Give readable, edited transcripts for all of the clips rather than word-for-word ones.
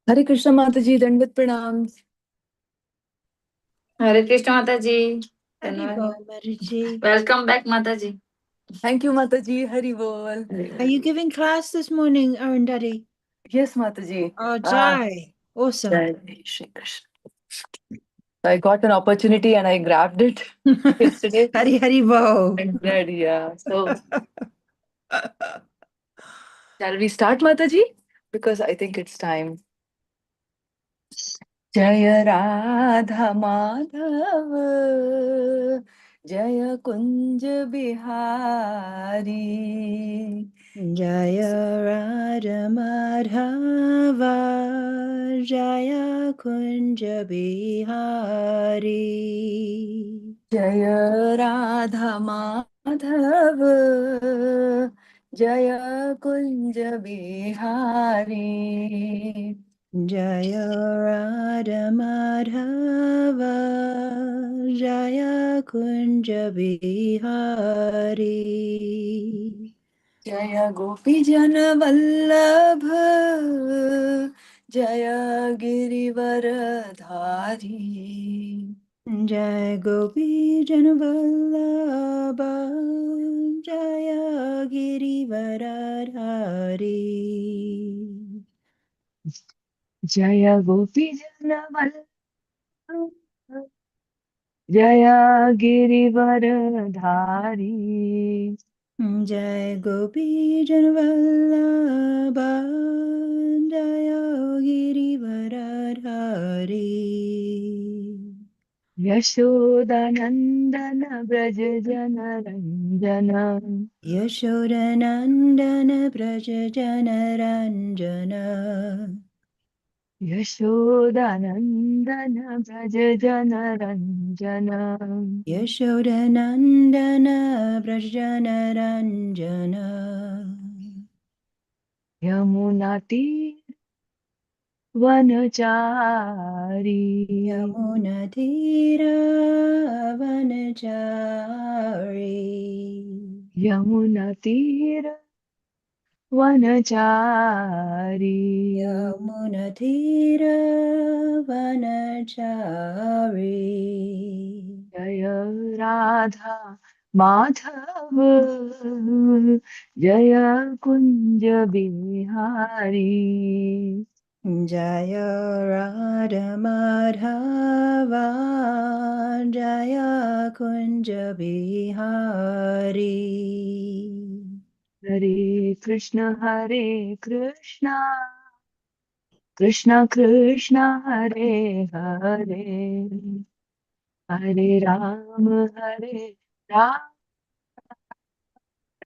Hare Krishna Mataji, Dandavat Pranam. Hare Krishna Mataji. Hari Bol, Mataji. Welcome back Mataji. Thank you Mataji, Hari Bol. Are you giving class this morning, Arundhati? Yes Mataji. Oh, Jai. Awesome. Jai Shri Krishna. So I got an opportunity and I grabbed it yesterday. Hari Bol. And read, yeah. So shall we start Mataji? Because I think it's time. Jaya Radha Madhav, Jaya Kunj Bihari, Jaya Radha Madhava, Jaya Kunja Bihari. Jaya Radha Madhav, Jaya Kunj Bihari. Jaya Radha Madhava, Jaya Kunja Bihari. Jaya Gopi Jana Vallabh, Jaya Girivaradhari. Jai Gopi Janavallabha, Jaya Girivaradhari. Jaya Gopi Jana Vallabh, Jaya Girivaradhari. Jai Gopi Janavallabha, Jaya Girivaradhari. Yashodanandana Braja Jana Ranjana. Yashodanandana Braja Jana Ranjana. Yashodanandana Braja Jana Ranjana. Yashodanandana Braja Jana Ranjana. Yamunati Vanachari. Yamunatira Vanachari. Yamunatira Vanachari. Yamunatira Vanachari. Jaya Radha Madhav, Jaya Kunja Bihari. Jaya Radha Madhava, Jaya Kunja Bihari. Hare Krishna, Krishna Krishna, Hare Hare, Hare Ram,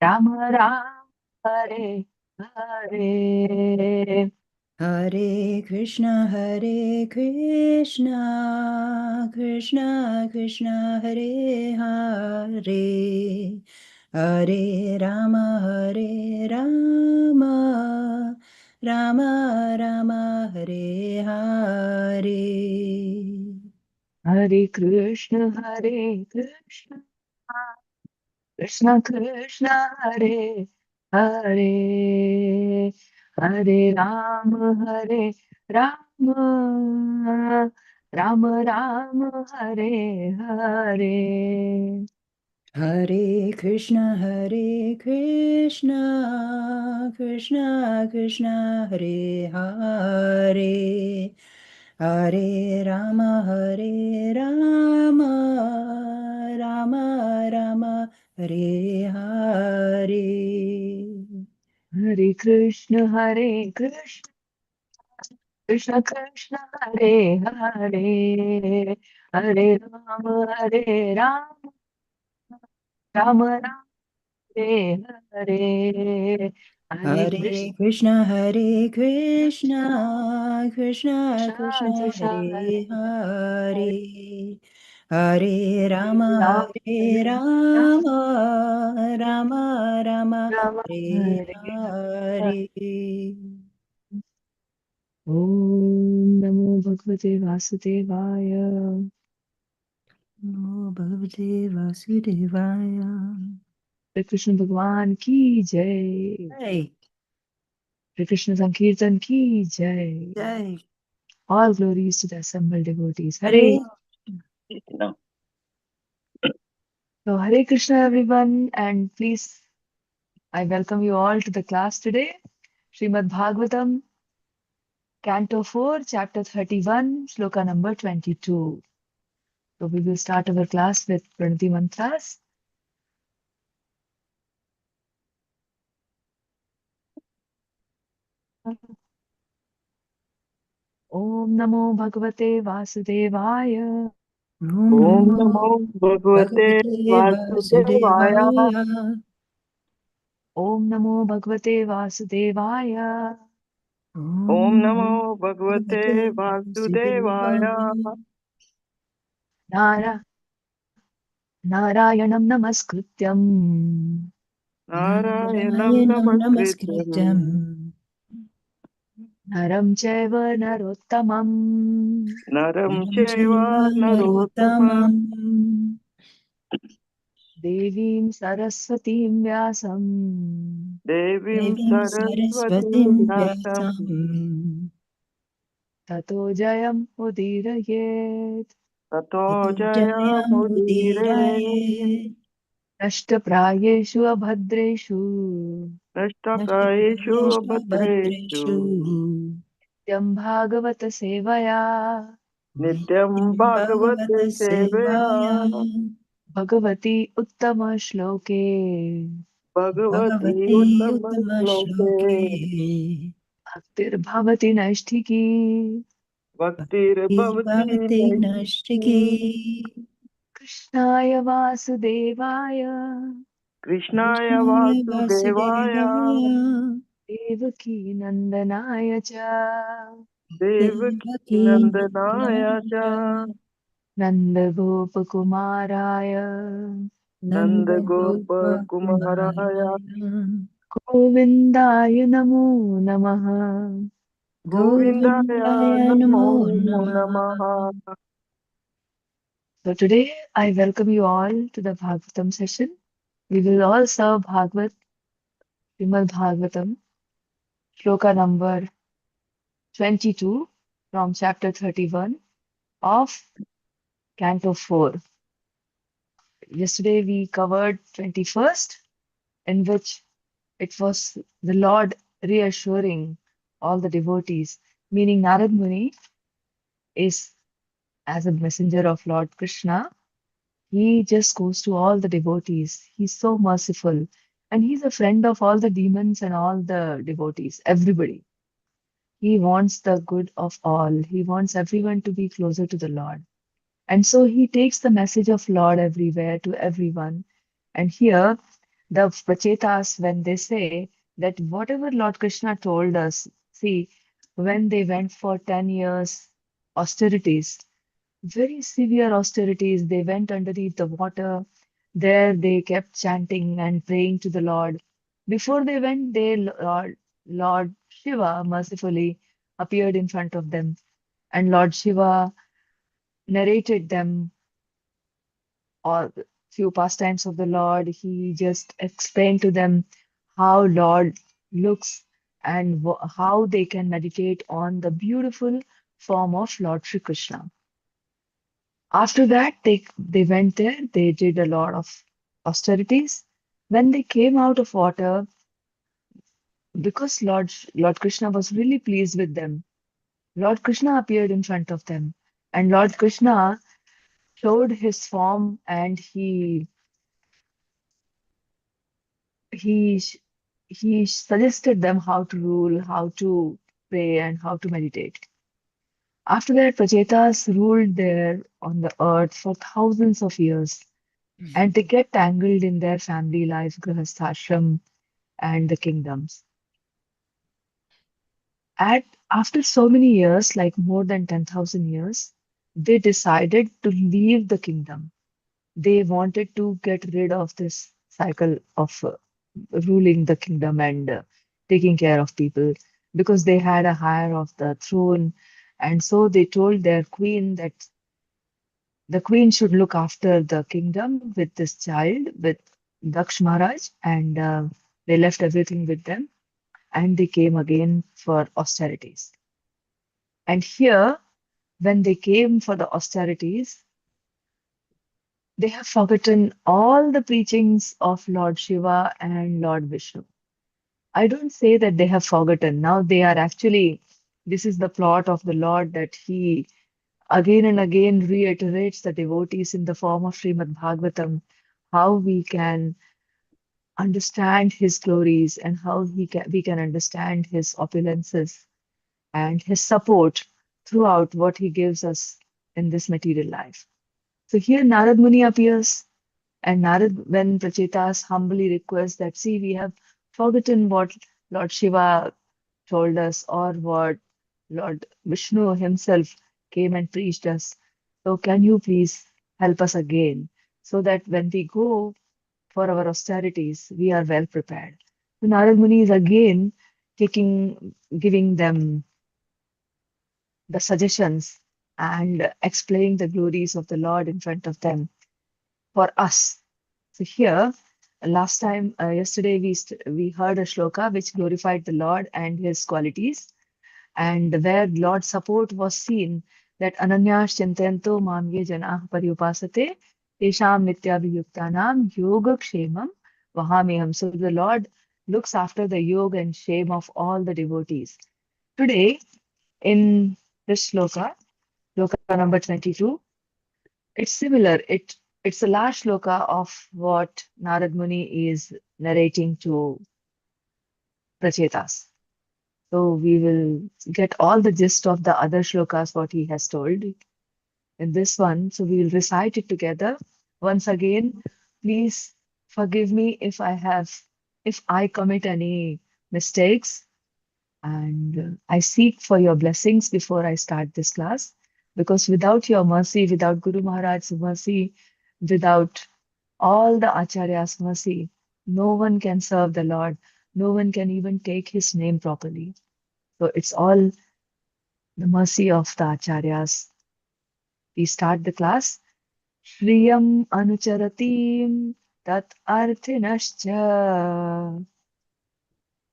Ram Ram, Hare Hare. Hare Krishna, Krishna Krishna, Hare Hare, Hare Rama, Rama Rama, Hare Hare. Hare Krishna, Krishna Krishna, Hare Hare, Hare Ram, Ram Ram, Hare Hare. Hare Krishna, Krishna Krishna, Hare Hare, Hare Rama, Rama Rama, Hare Hare. Hare Krishna, Krishna Krishna, Hare Hare, Hare Ram, Ram Ram, Hare Hare. Hare Krishna, Krishna Krishna, Hare Hare, Hare Rama, Rama Rama, Hare Hare. Om Namo Bhagavate Vasudevaya. Namo Bhagavate Vasudevaya. Shri Krishna Bhagwan ki jai. Jai, Shri Krishna Sankirtan ki jai. Jai. All glories to the assembled devotees. Hare Krishna. So Hare Krishna everyone, and please, I welcome you all to the class today. Śrīmad-Bhāgavatam, Canto 4, Chapter 31, Shloka number 22. So we will start our class with Pranati Mantras. Om Namo Bhagavate Vasudevaya. Om Om Namo Namo Bhagavate Bhagavate Vasudevaya. Vasudevaya. Om Namo Bhagavate Vasudevaya. Om Om Namo Namo Bhagavate Bhagavate Vasudevaya. Vasudevaya. Nara Narayanam Namaskrityam. Narayanam Narayanam Namaskrityam. Namaskrityam. Naram Chaiva Narottamam. Naram Naram Chaiva Chaiva Narottama. Narottamam. Devim Saraswatim Vyasam. Devim Devim Saraswatim Saraswatim Vyasam. Vyasam. Tato Jayam Udirayet. Tato Tato Jayam Jayam Udire. Udiraye. Nashtaprayeshu Abhadreshu. Nashtapraeshu Nashtapraneshu Bhadreshu. Bhadreshu. Nityam Bhagavata Sevaya. Nityam Nityam Bhagavate Bhagavata Sevaya. Sevaya. Bhagavati Uttama Shloke. Bhagavati Bhagavati Uttama Uttama Shloke. Shloke. Bhaktir Bhavati Naishtiki. Bhaktir Bhavati Bhagavate Naistiki. Nashtiki. Krishnaya Vasudevaya. Krishnaya Krishnaya Vasudevaya. Vasudevaya. Devaki Nandanaya Cha. Devaki Devaki Nandanaya cha. Nandanaya. Nanda Gopakumaraya. Nanda Nanda Gopa Gopa Kumaraya. Kumaraya. Govindaya Namo Namaha. Govindaya Govindaya Namo Namo Namaha. Namaha. So today I welcome you all to the Bhagavatam session. We will all serve Bhagavat, Śrīmad-Bhāgavatam, Shloka number 22 from chapter 31 of Canto 4. Yesterday we covered 21st, in which it was the Lord reassuring all the devotees, meaning Narad Muni is as a messenger of Lord Krishna. He just goes to all the devotees. He's so merciful. And he's a friend of all the demons and all the devotees, everybody. He wants the good of all. He wants everyone to be closer to the Lord. And so he takes the message of Lord everywhere to everyone. And here, the Prachetas, when they say that whatever Lord Krishna told us, see, when they went for 10 years austerities, very severe austerities. They went underneath the water. There they kept chanting and praying to the Lord. Before they went, Lord Shiva mercifully appeared in front of them. And Lord Shiva narrated them all few pastimes of the Lord. He just explained to them how Lord looks and how they can meditate on the beautiful form of Lord Shri Krishna. After that, they went there, they did a lot of austerities. When they came out of water, because Lord Krishna was really pleased with them, Lord Krishna appeared in front of them. And Lord Krishna showed his form and he he suggested them how to rule, how to pray, and how to meditate. After that, Prachetas ruled there on the earth for thousands of years. And they get tangled in their family life, grihasthashram, and the kingdoms. After so many years, like more than 10,000 years, they decided to leave the kingdom. They wanted to get rid of this cycle of ruling the kingdom and taking care of people because they had a hire of the throne. And so they told their queen that the queen should look after the kingdom with this child, with Daksh Maharaj, and they left everything with them and they came again for austerities. And here, when they came for the austerities, they have forgotten all the preachings of Lord Shiva and Lord Vishnu. I don't say that they have forgotten. Now they are actually, this is the plot of the Lord, that he again and again reiterates the devotees in the form of Śrīmad-Bhāgavatam, how we can understand his glories and how we can understand his opulences and his support throughout what he gives us in this material life. So here Narad Muni appears, and Narad, when Prachetas humbly requests that, see, we have forgotten what Lord Shiva told us or what Lord Vishnu himself came and preached us. So can you please help us again, so that when we go for our austerities, we are well prepared. So Narad Muni is again giving them the suggestions and explaining the glories of the Lord in front of them for us. So here, yesterday we heard a shloka which glorified the Lord and his qualities, and where Lord's support was seen, that ananyas chintayanto mam ye janah paryupasate tesham nityabhiyuktanam yogakshemam vahamiham. So the Lord looks after the yoga and shame of all the devotees. Today, in this shloka number 22, it's similar. It's the last shloka of what Narad Muni is narrating to Prachetas. So we will get all the gist of the other shlokas, what he has told in this one. So we will recite it together. Once again, please forgive me if I commit any mistakes. And I seek for your blessings before I start this class, because without your mercy, without Guru Maharaj's mercy, without all the Acharya's mercy, no one can serve the Lord. No one can even take his name properly. So it's all the mercy of the Acharyas. We start the class. Shriyam anucharatim tat arthinascha.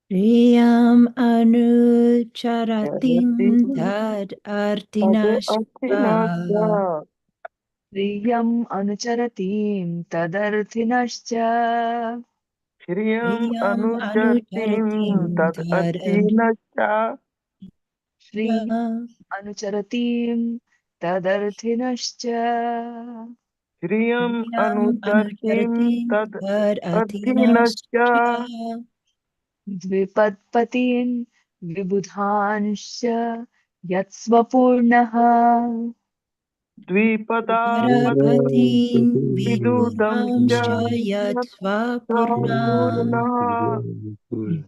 Priyam anucharatim Jagati tad Tade artinashva. Atinasya Shriyam anucharatim tadarthinascha. Shriyam Priyam Anucharatim anucharatim Tad tad Atinasya Shriyam artinashva. anucharatim tadarthinascha. Shriyam Priyam Anucharatim anucharatim Tad tad Atinasya artinashva. द्विपत्पतीन् विबुधांश्च यत्स्वपूर्णः Parapatin Vidudamsya vidudhamscha yat svapurna. Purnah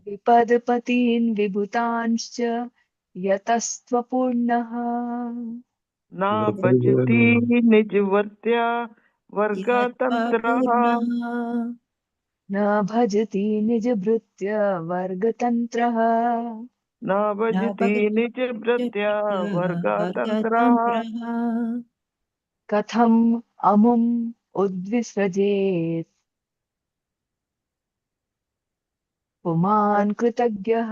द्विपदपतीन् विभुतांश्च यतस्त्वपूर्णः Na Bhajati Nijvartya Yat Vargatantraha svapurna. न भजति निजभृत्य वर्गतन्त्रः Na Bhajati Nijvratya Vargatantraha Vargatantraha. कथम् अमुम् उद्विसृजेत् पुमान् कृतज्ञः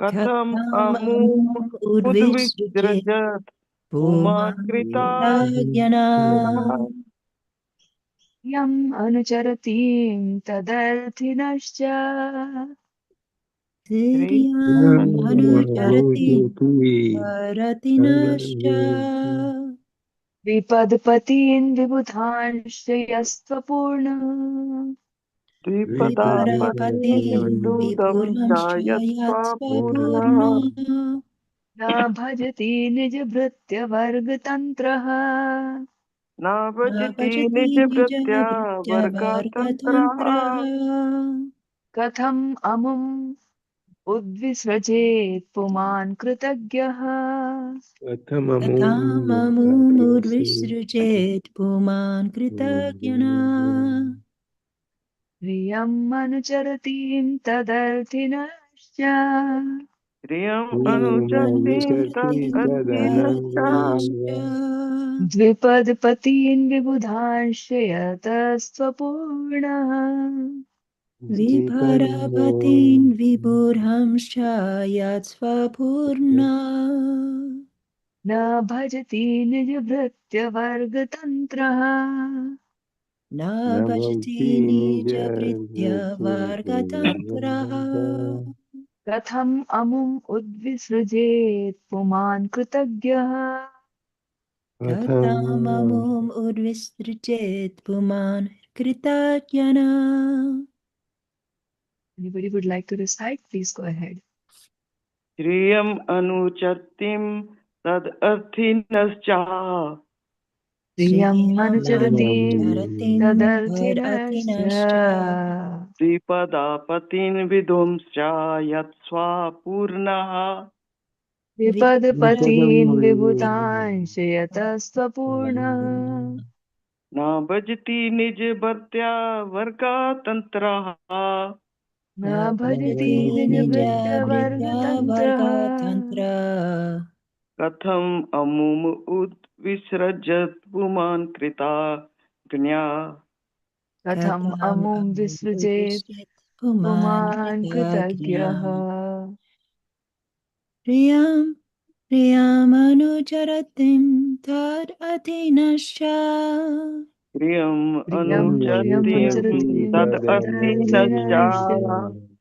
Katham Katham Amum udvisrujit Udvisrajat Umakrita pumakrita. यम् अनुचरतीं तदर्थिनश्च Sri Siryam anucharatim Paratinascha विपदपतीन् विबुधांश्च यस्त्वपूर्ण Dvipadapati Viparapatim Vidudam Vipuramscha Jayatva Purna Yatsvapurna न भजति निजभृत्यवर्गतन्त्रः Na Bhajati Navajati Nijvratya Nijabhritya Vargatantraha Vargatantraha कथम् अमुम् उद्विसृजेत् पुमान् कृतज्ञः Kathamamumurvisrujet Puman Kritagyana प्रियम् अनुचरतीं तदर्थिनश्च Sriyam Anuchatim Tad Atinasya Paratinascha द्विपदपतीन् विबुधांश्च यतस्त्वपूर्णः विभरपतिन् विभुर्हंश्च यत्स्वपूर्णा न भजति निजभृत्यवर्गतन्त्रः न भजति निजभृत्यवर्गतन्त्रः कथम् अमुम् उद्विसृजेत् पुमान् कृतज्ञः कथममुम् उर्विसृजेत् पुमान् कृतज्ञना. Anybody would like to recite? Please go ahead. श्रियम् अनुचत्तिं तदर्थिनश्च Priyam anucharatim अनुचरतिं tadarthinascha तदर्थिनश्च द्विपदापतिन् विदुंश्च यत्स्वापूर्णः विपदपतीन् विभुतांशयतस्त्वपूर्णः न भजति निजभर्त्या वर्गातन्त्रः न भजति निजभृत्यवर्गतन्त्रः निजभृत्यवर्गतन्त्र कथम् अमुम् उद्विसृजत् पुमान् कृतज्ञः कथम् अमुं विसृजेत् पुमान् कृतज्ञः प्रियमनुचरतिं तदधिनश्च प्रियम् प्रियं अनुचत्तिं प्रियमनुचरतिं तदर्थिनश्च तदर्थिनश्च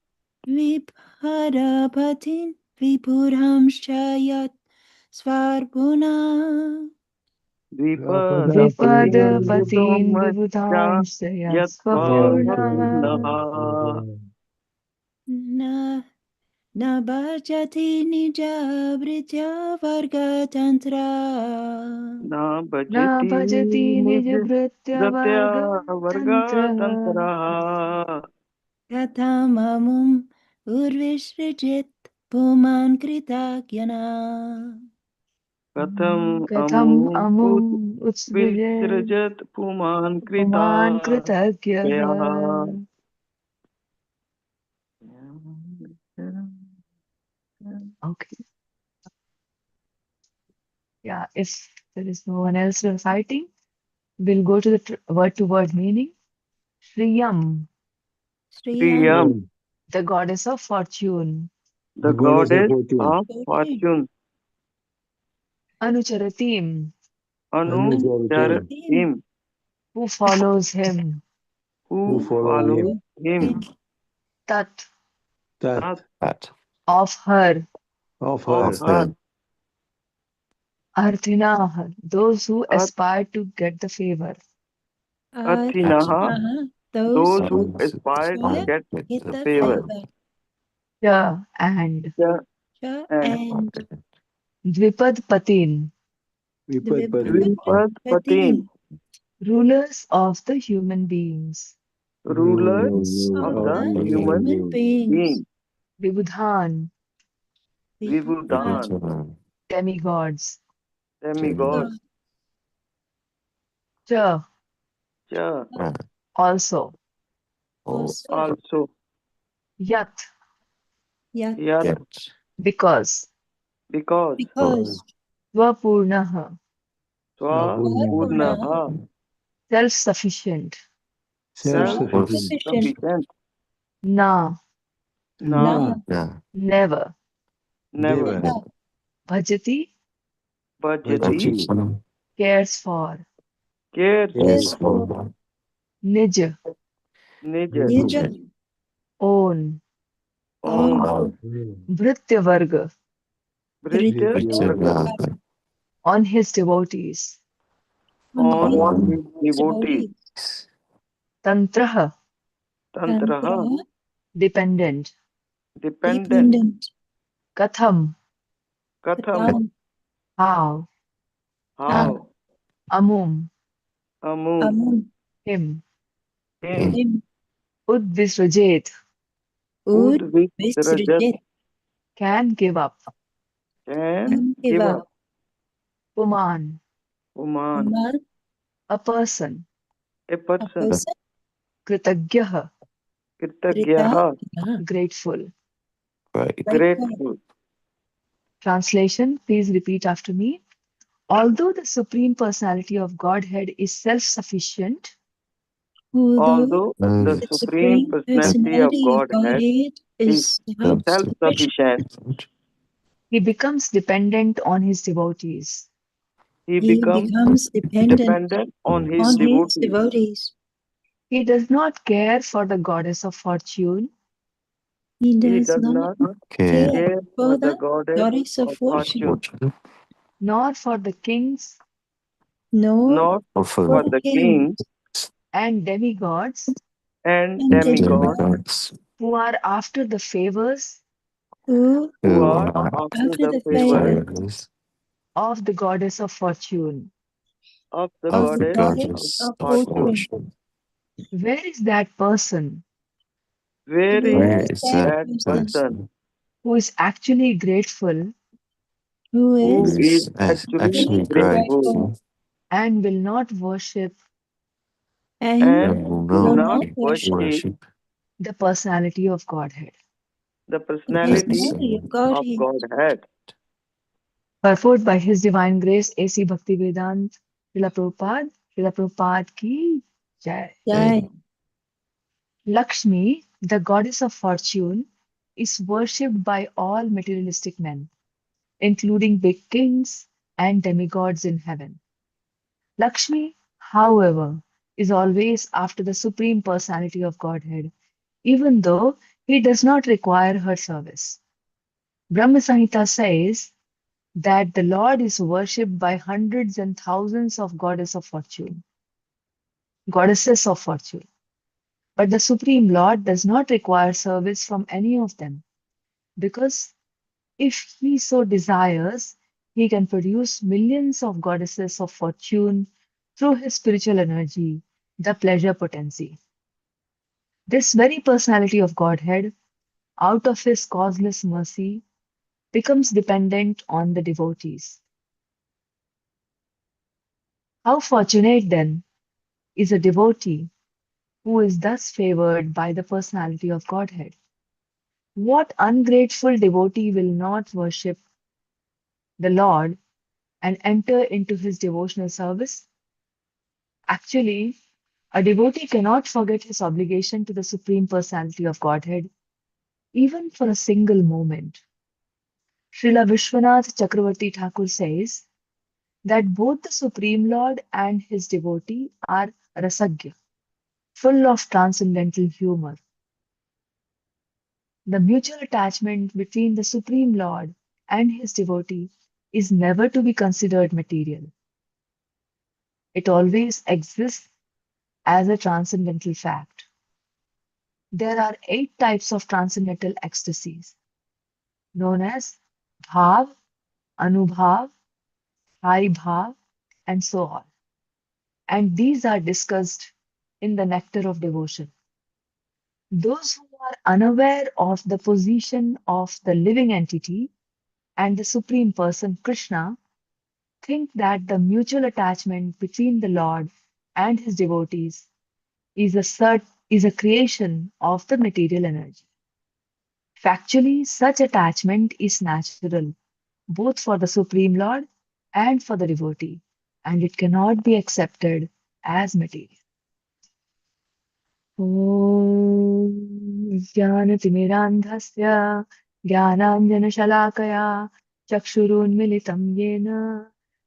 विभरपतिं विभुरंश्च यत् स्वार्गुणा द्विपदपतिन् विपदपतीन् विदुमश्च विबुधांश्च यत्स्वापूर्णः न न भजति निजभृत्यवर्गतन्त्र न न भजति भजति निजभृत्यवर्गतन्त्रः वर्गातन्त्रः कथममुम् उर्विसृजेत् पुमान् कृतज्ञना. कथम् कथम् अमुम् अमुम् उत्सृजेत् विसृजत् पुमान् पुमान् कृतज्ञः कृतज्ञः Okay. Yeah, if there is no one else reciting, we'll go to the word-to-word meaning. Shriyam, श्रियं Priyam, the goddess of fortune. the goddess of fortune. Anucharatim, Anucharatim, who follows him. who follows him. Tat, Tat, of her. of her. Arthinah, those who At- aspire to get the favor. Athinaha, those who aspire to get get the the favor. favor. Yeah, and And Dvipad Patin, Dvipadpatin, rulers of the human beings. rulers of the human being. Vibudhan, Vibhudan, demigods. demigods. Cha, Cha, also. also. Yat, Yeah, Yat, because. because. because Svapurnaha, Swapurnaha, self-sufficient. self-sufficient. self-sufficient. Na, Na, never. never. Bhajati, Bhajati, cares for. cares for. Nij, Nija, Nija own. own. Bhrityavarga, Bhritya Varga, on his devotees. on his devotees. Tantraha, Tantraha, dependent. dependent. Katham, Katham, how. how. Amum, Amum, him. him. Udvisrajet, Udvisrajat, can give up. can give up. Puman, Uman, a person. a person. Kritagyaha, Kritagyaha, grateful. grateful. Translation, please repeat after me. Although the Supreme Personality of Godhead is self-sufficient, Although Although the the Supreme Supreme Personality of Personality of Godhead Godhead is is self-sufficient, self-sufficient, he becomes dependent on his devotees. he he becomes becomes dependent dependent on his on his devotees. devotees. He does not care for the goddess of fortune, He He does does not not care care for for the the goddess goddess of of fortune, fortune, nor for the kings nor not for for the the king kings and demigods and and demigods demigods who are after the favors who who are after after the the favors favors of the goddess of fortune. of the of the goddess of goddess of fortune. fortune. Where is that person Where Where is is that that person person who is actually grateful who who is is actually grateful grateful and will not worship and will will not not worship worship the personality of Godhead? the the personality personality of of Godhead? Godhead? Purport by His Divine Grace A.C. Bhaktivedanta Srila Prabhupada ki Jai. Jai. Lakshmi, the goddess of fortune, is worshipped by all materialistic men, including big kings and demigods in heaven. Lakshmi, however, is always after the Supreme Personality of Godhead, even though he does not require her service. Brahma Samhita says that the Lord is worshipped by hundreds and thousands of goddesses of fortune. But the Supreme Lord does not require service from any of them, because if he so desires, he can produce millions of goddesses of fortune through his spiritual energy, the pleasure potency. This very personality of Godhead, out of his causeless mercy, becomes dependent on the devotees. How fortunate then is a devotee who is thus favored by the personality of Godhead? What ungrateful devotee will not worship the Lord and enter into his devotional service? Actually, a devotee cannot forget his obligation to the Supreme Personality of Godhead, even for a single moment. Srila Vishwanath Chakravarti Thakur says that both the Supreme Lord and his devotee are rasagya, full of transcendental humor. The mutual attachment between the Supreme Lord and his devotee is never to be considered material. It always exists as a transcendental fact. There are 8 types of transcendental ecstasies, known as Bhav, Anubhav, Hari Bhav, and so on. And these are discussed in the Nectar of Devotion. Those who are unaware of the position of the living entity and the Supreme Person, Krishna, think that the mutual attachment between the Lord and his devotees is a creation of the material energy. Factually, such attachment is natural, both for the Supreme Lord and for the devotee, and it cannot be accepted as material. ॐ ज्ञानतिमिरान्धस्य ज्ञानाञ्जनशलाकया चक्षुरुन्मिलितं येन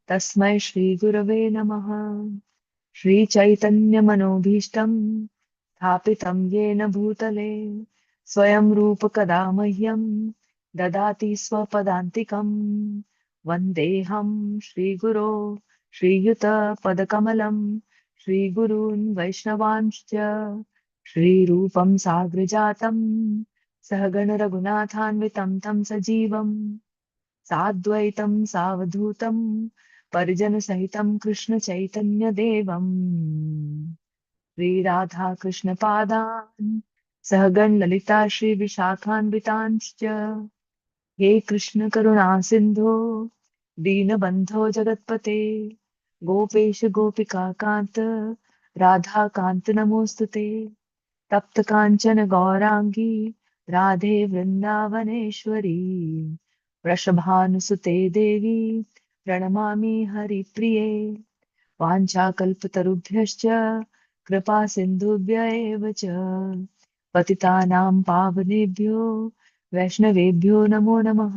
तस्मै श्रीगुरवे नमः। श्रीचैतन्यमनोभीष्टं स्थापितं येन भूतले स्वयं रूपकदा मह्यं ददाति स्वपदान्तिकं। वन्देऽहं श्रीगुरो श्रीयुतपदकमलं श्रीगुरून् वैष्णवांश्च श्रीरूपं साग्रजातं सहगण रघुनाथान्वितं तं सजीवं साद्वैतं सावधूतं परिजनसहितं कृष्णचैतन्यदेवं श्रीराधा कृष्णपादान् सहगण ललिता श्रीविशाखान्वितांश्च हे कृष्ण करुणा सिन्धो दीनबन्धो जगत्पते गोपेश गोपिका कान्त राधा कान्त नमोऽस्तुते तप्त काञ्चन गौराङ्गी राधे वृन्दावनेश्वरी वृषभानुसुते देवी प्रणमामि हरिप्रिये वाञ्छाकल्पतरुभ्यश्च कृपा सिन्धुभ्य एव च पतितानां पावनेभ्यो वैष्णवेभ्यो नमो नमः।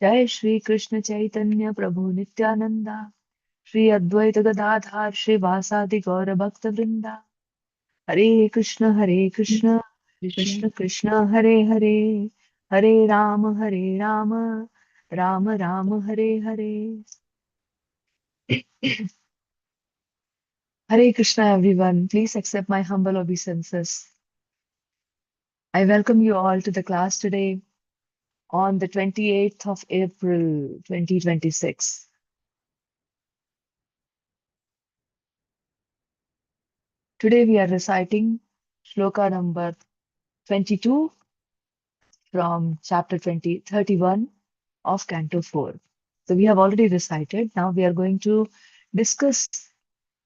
जय श्री कृष्ण चैतन्य प्रभु नित्यानंदा, श्री अद्वैत गदाधार श्रीवासादि गौर भक्त वृंदा। हरे कृष्ण कृष्ण कृष्ण हरे हरे, हरे Ram Ram Ram Hare Hare. Hare Krishna everyone, please accept my humble obeisances. I welcome you all to the class today on the 28th of April 2026. Today we are reciting shloka number 22 from chapter 31 of Canto 4. So we have already recited. Now we are going to discuss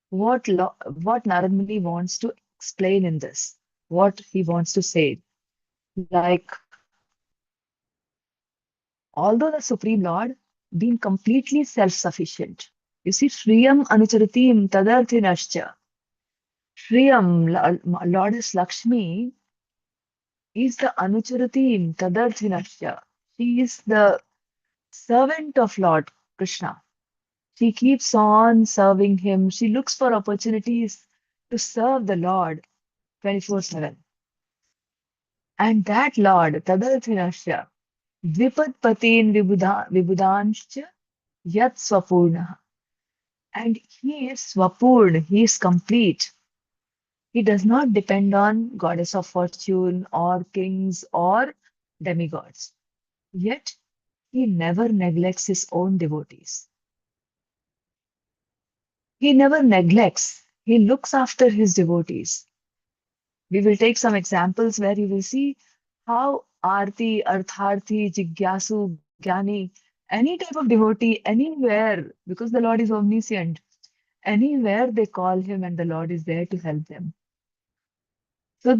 what Narad Muni wants to explain in this, what he wants to say. Like, although the Supreme Lord being completely self-sufficient, you see, Shriyam Anucharatim Tadarthinascha. Shriyam, Lordess Lakshmi, is the Anucharatim Tadarthinascha. She is the servant of Lord Krishna. She keeps on serving him. She looks for opportunities to serve the Lord 24/7. And that Lord, Tadarthinascha, Dvipatpatin Vibudanscha Yat Swapurna. And he is Swapurn, he is complete. He does not depend on goddess of fortune or kings or demigods. Yet he never neglects his own devotees. He never neglects. He looks after his devotees. We will take some examples where you will see how Arti, Artharthi, Jigyasu, Jnani, any type of devotee, anywhere, because the Lord is omniscient, anywhere they call him and the Lord is there to help them. So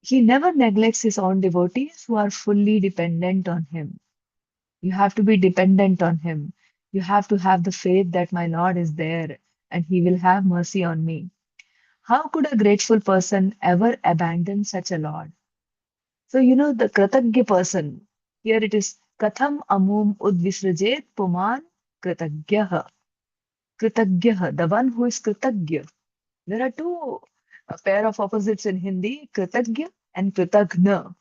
he never neglects his own devotees who are fully dependent on him. You have to be dependent on him. You have to have the faith that my Lord is there and he will have mercy on me. How could a grateful person ever abandon such a Lord? So, the Kratagya person, here it is Katham Amum Udvisrajet Puman Kratagyaha. Kratagyaha, the one who is Kratagya. There are two a pair of opposites in Hindi, Kratagya and Kratagna.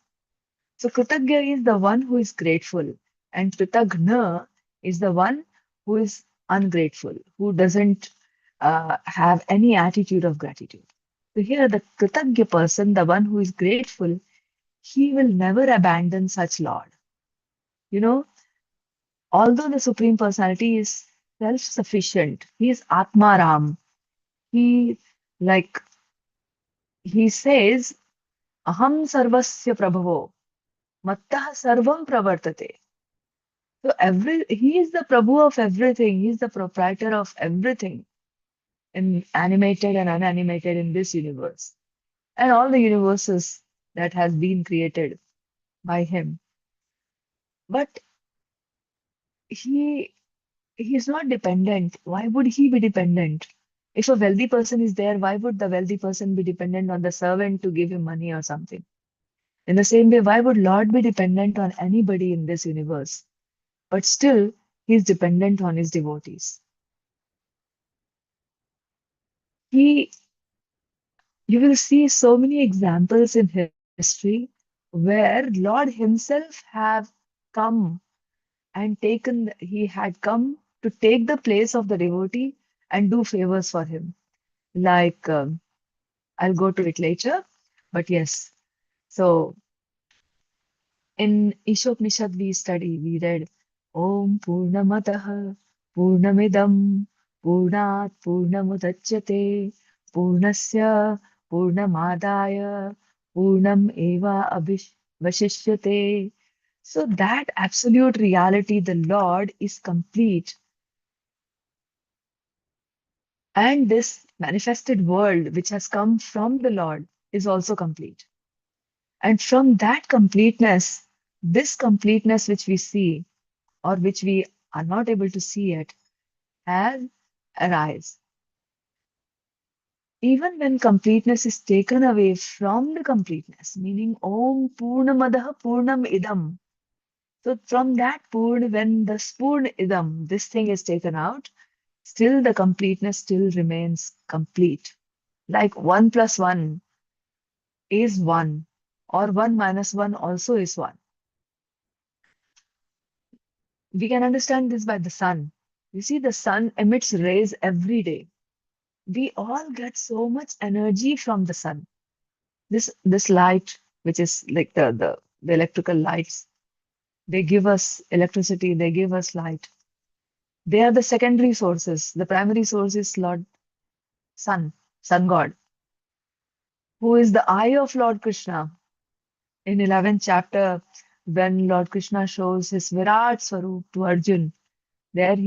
So Kratagya is the one who is grateful, and Kratagna is the one who is ungrateful, who doesn't have any attitude of gratitude. So here the Kratagya person, the one who is grateful, he will never abandon such Lord. Although the Supreme Personality is self-sufficient, he is Atmaram. He like he says, Aham sarvasya prabhavo, mattah sarvam pravartate. So he is the Prabhu of everything. He is the proprietor of everything in animated and unanimated in this universe and all the universes that has been created by him. But he is not dependent. Why would he be dependent? If a wealthy person is there, why would the wealthy person be dependent on the servant to give him money or something? In the same way, why would Lord be dependent on anybody in this universe? But still, he is dependent on his devotees. You will see so many examples in history where Lord himself have come and he had come to take the place of the devotee and do favors for him. Like, I'll go to it later, but yes. So in Ishopnishad we read, Om Purnamatah Purnamidam Purnat Purnamudachyate Purnasya Purnamadaya Purnam Eva Vashishyate. So that absolute reality, the Lord is complete. And this manifested world which has come from the Lord is also complete. And from that completeness, this completeness which we see or which we are not able to see yet has arise. even when completeness is taken away from the completeness, meaning Om Purnamadaha Purnam Idam. So from that Purna, when the Spurna Idam, this thing is taken out, still the completeness still remains complete. Like 1 plus 1 is 1, or 1 minus 1 also is 1. We can understand this by the sun. You see, the sun emits rays every day. We all get so much energy from the sun. This light, which is like the electrical lights, they give us electricity, they give us light. They are the secondary sources. The primary source is Lord Sun God, who is the eye of Lord Krishna. In 11th chapter, when Lord Krishna shows his Virat Swarup to Arjun, there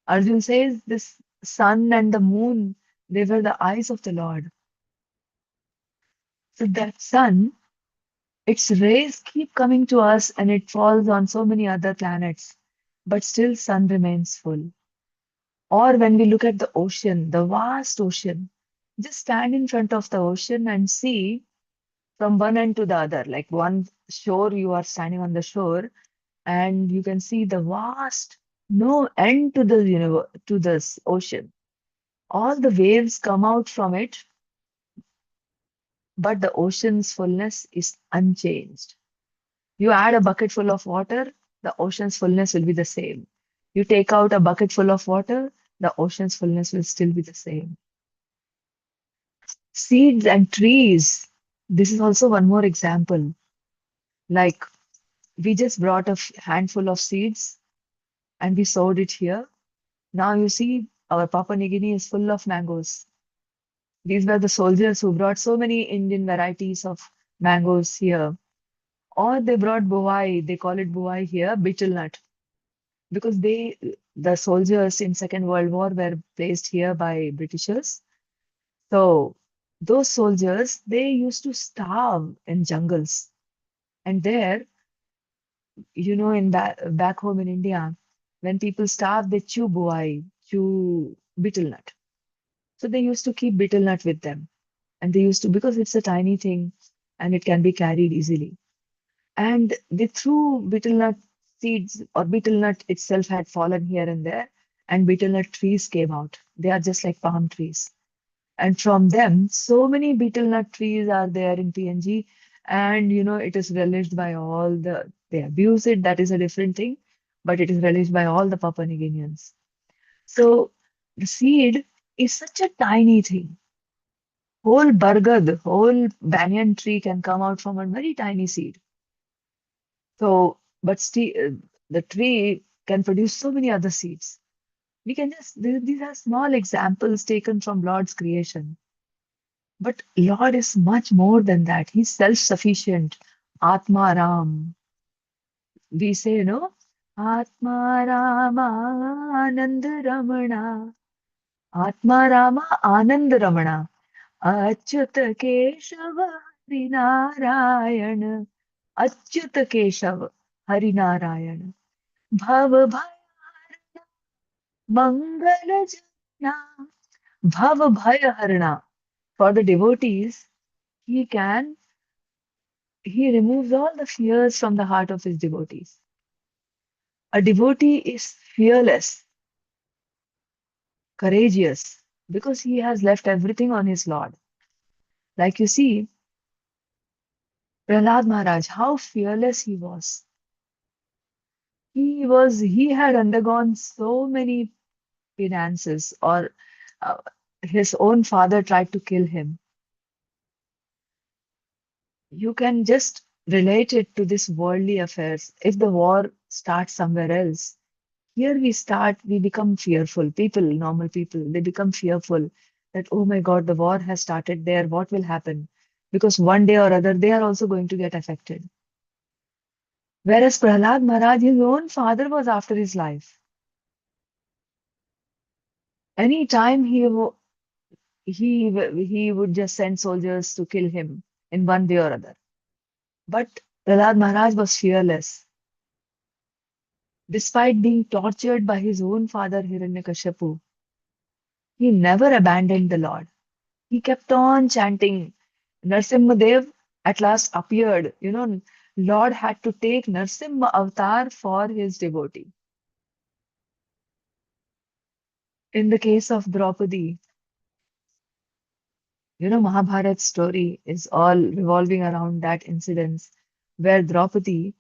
Arjun says this sun and the moon, they were the eyes of the Lord. So that sun, its rays keep coming to us and it falls on so many other planets, but still sun remains full. Or when we look at the ocean, the vast ocean, just stand in front of the ocean and see from one end to the other. Like one shore, you are standing on the shore and you can see the vast, no end to the universe, to this ocean. All the waves come out from it, but the ocean's fullness is unchanged. You add a bucket full of water, the ocean's fullness will be the same. You take out a bucket full of water, the ocean's fullness will still be the same. Seeds and trees. This is also one more example. Like we just brought a handful of seeds and we sowed it here. Now you see our Papua New Guinea is full of mangoes. These were the soldiers who brought so many Indian varieties of mangoes here. Or they brought buwai, they call it buwai here, betel nut. Because the soldiers in Second World War were placed here by Britishers. So those soldiers, they used to starve in jungles. And there, in back home in India, when people starve, they chew buwai, chew betel nut. So they used to keep betel nut with them. And they used to, because it's a tiny thing and it can be carried easily. And they threw betel nut seeds, or betel nut itself had fallen here and there, and betel nut trees came out. They are just like palm trees. And from them, so many betel nut trees are there in PNG. And, it is relished by all they abuse it, that is a different thing, but it is relished by all the Papua New Guineans. So the seed is such a tiny thing. Whole bargad, whole banyan tree can come out from a very tiny seed. So, but still, the tree can produce so many other seeds. We can these are small examples taken from Lord's creation. But Lord is much more than that. He's self-sufficient. Atma Ram. We say, Atma Rama Ananda Ramana. Atma Rama Ananda Ramana. Achyuta Keshava Harinarayana. Achyuta Keshava Harinarayana. Bhava Bhaya Mangala Jana. Bhava Bhaya Harana. For the devotees, he removes all the fears from the heart of his devotees. A devotee is fearless, courageous, because he has left everything on his Lord. Like you see, Prahlad Maharaj, how fearless he was. He had undergone so many penances, or his own father tried to kill him. You can just relate it to this worldly affairs. If the war starts somewhere else, here we become fearful. People, normal people, they become fearful that, oh my God, the war has started there. What will happen? Because one day or other, they are also going to get affected. Whereas Prahlad Maharaj, his own father was after his life. Any time he would just send soldiers to kill him in one way or other. But Prahlad Maharaj was fearless. Despite being tortured by his own father Hiranyakashipu, he never abandoned the Lord. He kept on chanting. Narsimhadev at last appeared. Lord had to take Narsimha avatar for his devotee. In the case of Draupadi, Mahabharat's story is all revolving around that incident where Draupadi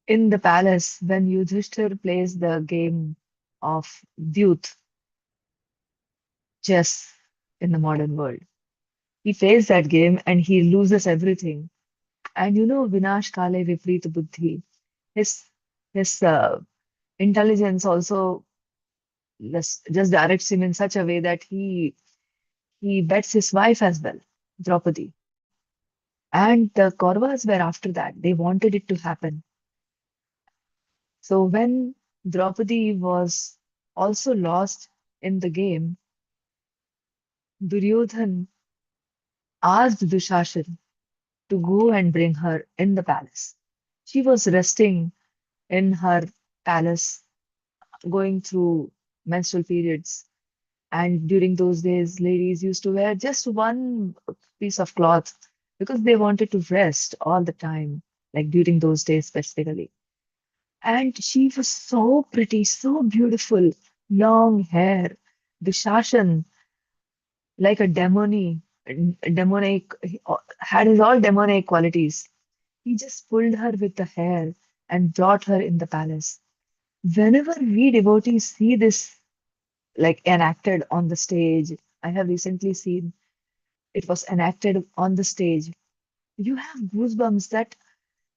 in the palace, when Yudhishthir plays the game of Dyut, chess in the modern world, he plays that game and he loses everything. And Vinash Kale Viprita Buddhi, his intelligence also just directs him in such a way that he bets his wife as well, Draupadi. And the Kauravas were after that. They wanted it to happen. So when Draupadi was also lost in the game, Duryodhan asked Dushashan to go and bring her in the palace. She was resting in her palace, going through menstrual periods. And during those days, ladies used to wear just one piece of cloth because they wanted to rest all the time, like during those days specifically. And she was so pretty, so beautiful, long hair. Dushashan, like a demonic, had his all demonic qualities. He just pulled her with the hair and brought her in the palace. Whenever we devotees see this like enacted on the stage, I have recently seen it was enacted on the stage. You have goosebumps that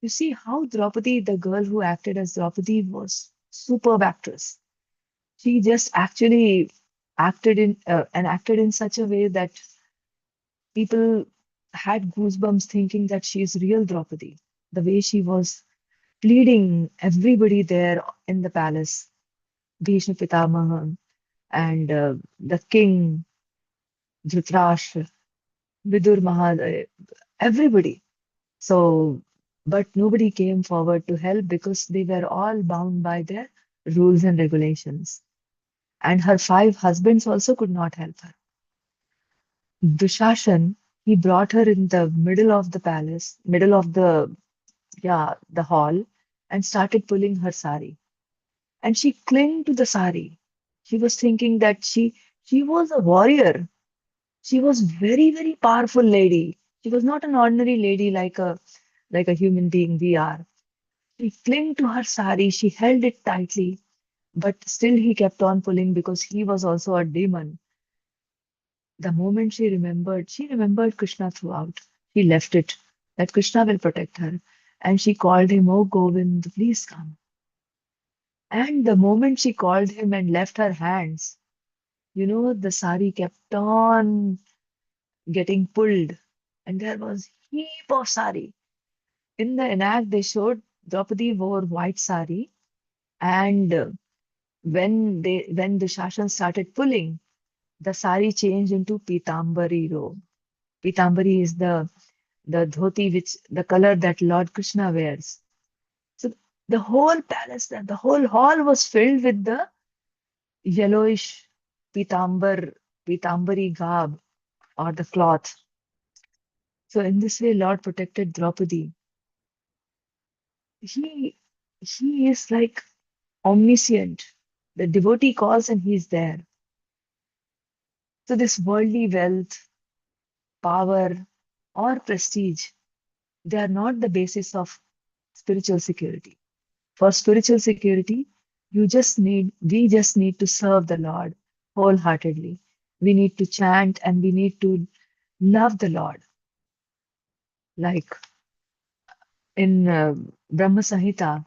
you see how Draupadi, the girl who acted as Draupadi, was superb actress. She just actually acted in such a way that people had goosebumps thinking that she is real Draupadi. The way she was pleading everybody there in the palace, Bhishma Pitamaha and the king, Dhritarashtra, Vidur Mahadev, everybody. So, but nobody came forward to help because they were all bound by their rules and regulations. And her 5 husbands also could not help her. Dushashan, he brought her in the middle of the palace, middle of the hall, and started pulling her sari. And she clung to the sari. She was thinking that she was a warrior. She was very, very powerful lady. She was not an ordinary lady like a human being we are. She clung to her sari, she held it tightly, but still he kept on pulling because he was also a demon. The moment she remembered Krishna throughout. She left it, that Krishna will protect her. And she called him, "Oh Govind, please come." And the moment she called him and left her hands, the sari kept on getting pulled. And there was heap of sari. In the enact, they showed Draupadi wore white sari. And when the Shashan started pulling, the sari changed into Pitambari robe. Pitambari is the dhoti, which the color that Lord Krishna wears. So the whole palace, the whole hall was filled with the yellowish pitambari garb or the cloth. So in this way, Lord protected Draupadi. He is like omniscient. The devotee calls and he's there. So this worldly wealth, power, or prestige, they are not the basis of spiritual security. For spiritual security, we just need to serve the Lord wholeheartedly. We need to chant and we need to love the Lord. Like in Brahma Samhita,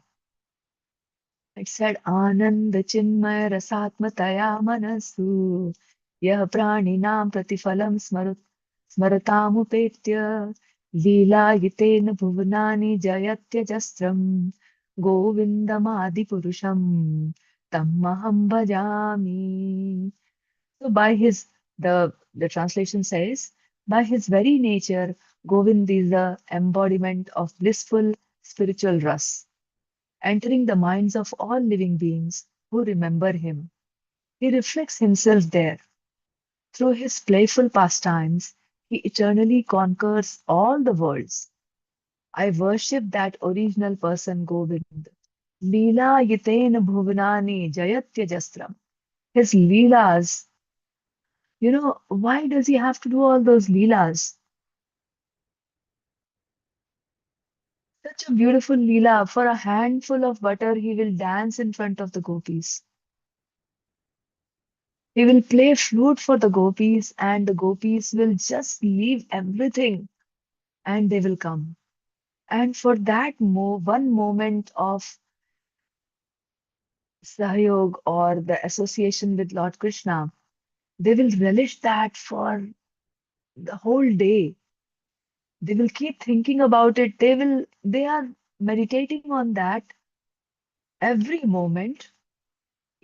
it said, Ananda Chinmaya Rasatmataya Manasu Yah Praninam Pratifalam Smaratamupetya Leela Yitena Bhuvanani Jayatya Jastram Govindamadi Purusham Tammaham Bhajami. So by the translation says, by his very nature, Govind is the embodiment of blissful spiritual rasa, entering the minds of all living beings who remember him. He reflects himself there. through his playful pastimes, he eternally conquers all the worlds. I worship that original person, Govind. Leela yitena bhuvanani jayatya jastram. His leelas, why does he have to do all those leelas? Such a beautiful leela. For a handful of butter, he will dance in front of the gopis. He will play flute for the gopis, and the gopis will just leave everything and they will come. And for that one moment of sahyog or the association with Lord Krishna, they will relish that for the whole day. They will keep thinking about it. They are meditating on that every moment.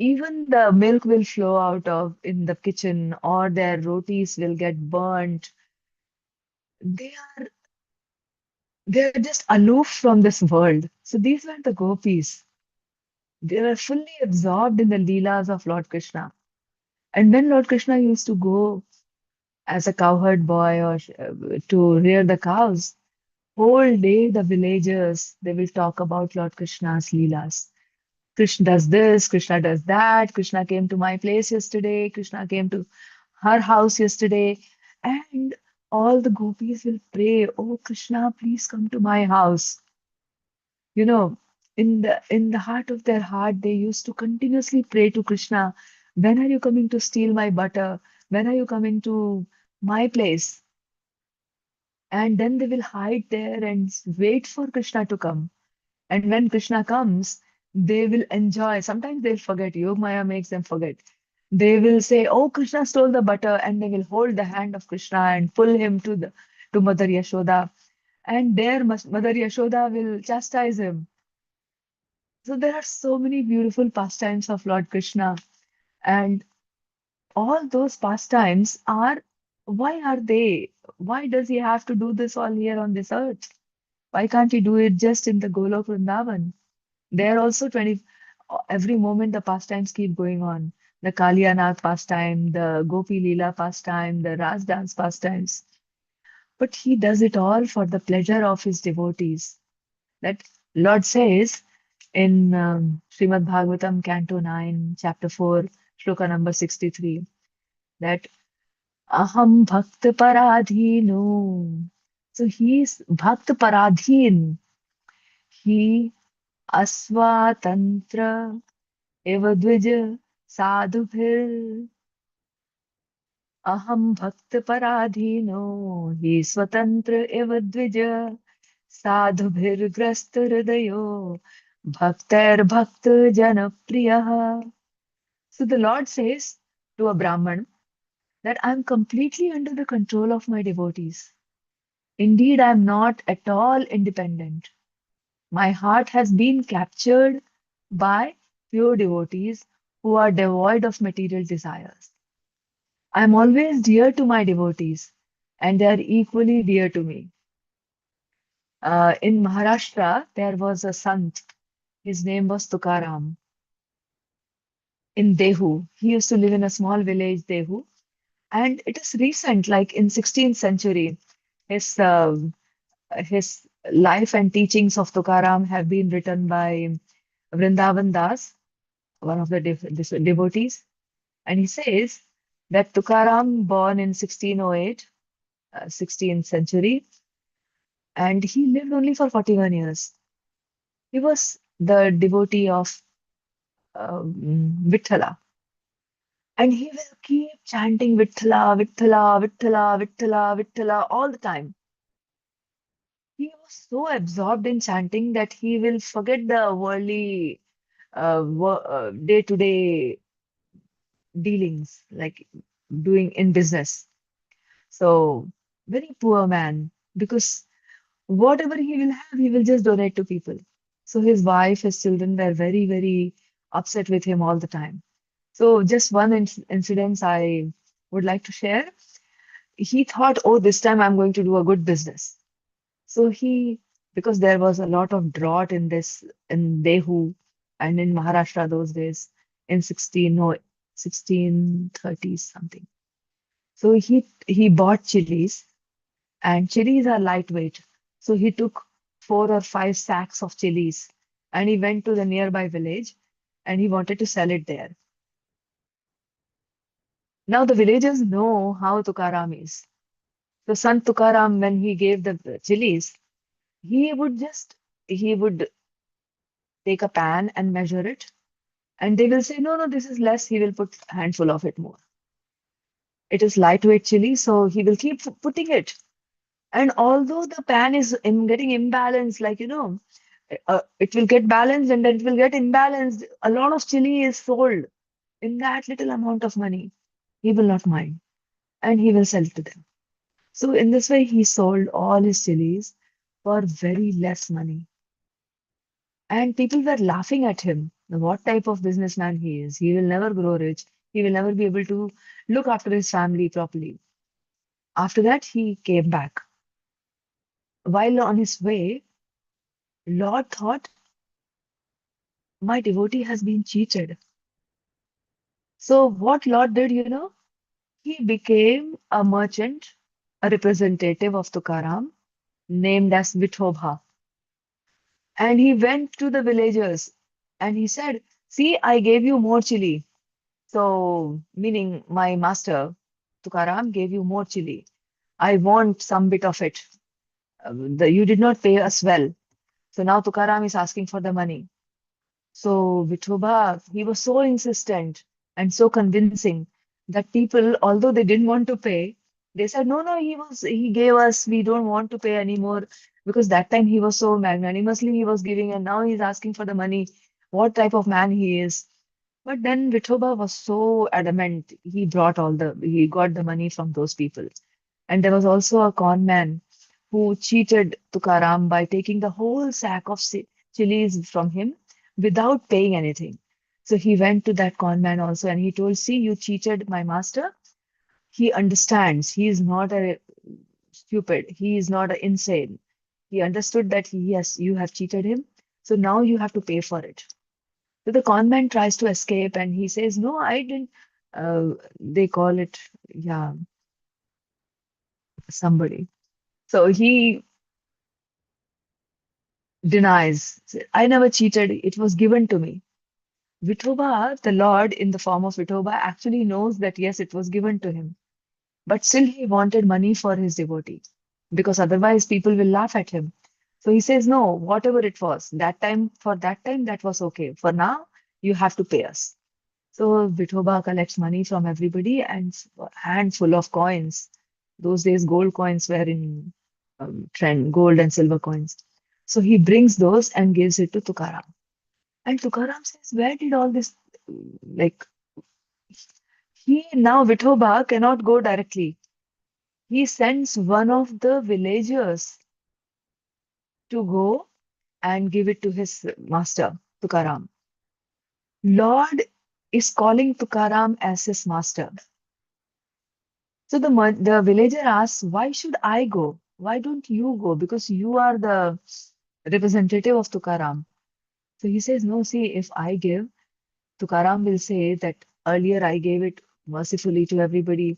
Even the milk will flow out of in the kitchen, or their rotis will get burnt. They are they're just aloof from this world. So these were the gopis. They were fully absorbed in the leelas of Lord Krishna. And when Lord Krishna used to go as a cowherd boy or to rear the cows, whole day the villagers they will talk about Lord Krishna's leelas. Krishna does this, Krishna does that, Krishna came to my place yesterday, Krishna came to her house yesterday, and all the gopis will pray, "Oh Krishna, please come to my house." You know, in the heart of their heart, they used to continuously pray to Krishna, "When are you coming to steal my butter? When are you coming to my place?" And then they will hide there and wait for Krishna to come. And when Krishna comes, they will enjoy. Sometimes they'll forget. Yogmaya makes them forget. They will say, "Oh, Krishna stole the butter," and they will hold the hand of Krishna and pull him to Mother Yashoda. And there Mother Yashoda will chastise him. So there are so many beautiful pastimes of Lord Krishna. And all those pastimes are, why are they? Why does he have to do this all here on this earth? Why can't he do it just in the Golok Vrindavan? There also every moment the pastimes keep going on. The Kalyanag pastime, the Gopi Leela pastime, the Ras dance pastimes. But he does it all for the pleasure of his devotees. That Lord says in Śrīmad-Bhāgavatam, Canto 9, Chapter 4, Shloka number 63, that Aham Bhakta Paradhino. So he is Bhakta Paradhin. He Asvatantra Eva Dvija Sadhubhir. Aham Bhakta Paradhino. He Swatantra Eva Dvija Sadhubhir Grasta Hridayo Bhaktair Bhakta Janapriyaha. So the Lord says to a Brahman that I'm completely under the control of my devotees. Indeed, I'm not at all independent. My heart has been captured by pure devotees who are devoid of material desires. I'm always dear to my devotees, and they are equally dear to me. In Maharashtra, there was a sant. His name was Tukaram. In Dehu, he used to live in a small village, Dehu, and it is recent, like in 16th century. His life and teachings of Tukaram have been written by Vrindavan Das, one of the devotees, and he says that Tukaram, born in 1608, 16th century, and he lived only for 41 years. He was the devotee of Vithala, and he will keep chanting Vithala, Vithala, Vithala, Vithala, Vithala all the time. He was so absorbed in chanting that he will forget the worldly day-to-day dealings, like doing in business. So, very poor man, because whatever he will have, he will just donate to people. So his wife, his children were very, very upset with him all the time. So just one incident I would like to share. He thought, "Oh, this time I'm going to do a good business." So because there was a lot of drought in Dehu and in Maharashtra those days in 1630s something. So he bought chilies, and chilies are lightweight. So he took 4 or 5 sacks of chilies and he went to the nearby village and he wanted to sell it there. Now the villagers know how Tukaram is. So Sant Tukaram, when he gave the chilies, he would take a pan and measure it, and they will say, no, no, this is less. He will put a handful of it more. It is lightweight chili, so he will keep putting it. And although the pan is getting imbalanced, it will get balanced and then it will get imbalanced. A lot of chili is sold in that little amount of money. He will not mind and he will sell to them. So in this way, he sold all his chilies for very less money. And people were laughing at him. What type of businessman he is. He will never grow rich. He will never be able to look after his family properly. After that, he came back. While on his way, Lord thought, my devotee has been cheated. So what Lord did, he became a merchant, a representative of Tukaram, named as Vithoba. And he went to the villagers and he said, see, I gave you more chili. So, meaning my master, Tukaram, gave you more chili. I want some bit of it. You did not pay us well. So now Tukaram is asking for the money. So Vithoba, he was so insistent and so convincing that people, although they didn't want to pay, they said, no, no, he gave us, we don't want to pay anymore. Because that time he was so magnanimously he was giving, and now he's asking for the money. What type of man he is. But then Vithoba was so adamant. He got the money from those people. And there was also a con man who cheated Tukaram by taking the whole sack of chilies from him without paying anything. So he went to that con man also and he told, see, you cheated my master. He understands. He is not a stupid. He is not a insane. He understood that yes, you have cheated him. So now you have to pay for it. So the con man tries to escape and he says, no, I didn't. They call it, yeah, somebody. So he denies, I never cheated. It was given to me. Vithoba, the Lord in the form of Vithoba, actually knows that yes, it was given to him. But still he wanted money for his devotee because otherwise people will laugh at him. So he says, no, whatever it was, for that time, that was okay. For now, you have to pay us. So Vithoba collects money from everybody and a handful of coins. Those days, gold coins were in trend, gold and silver coins. So he brings those and gives it to Tukaram. And Tukaram says, where did all this, like, now Vithoba cannot go directly. He sends one of the villagers to go and give it to his master, Tukaram. Lord is calling Tukaram as his master. So the villager asks, why should I go? Why don't you go? Because you are the representative of Tukaram. So he says, no, see, if I give, Tukaram will say that earlier I gave it mercifully to everybody.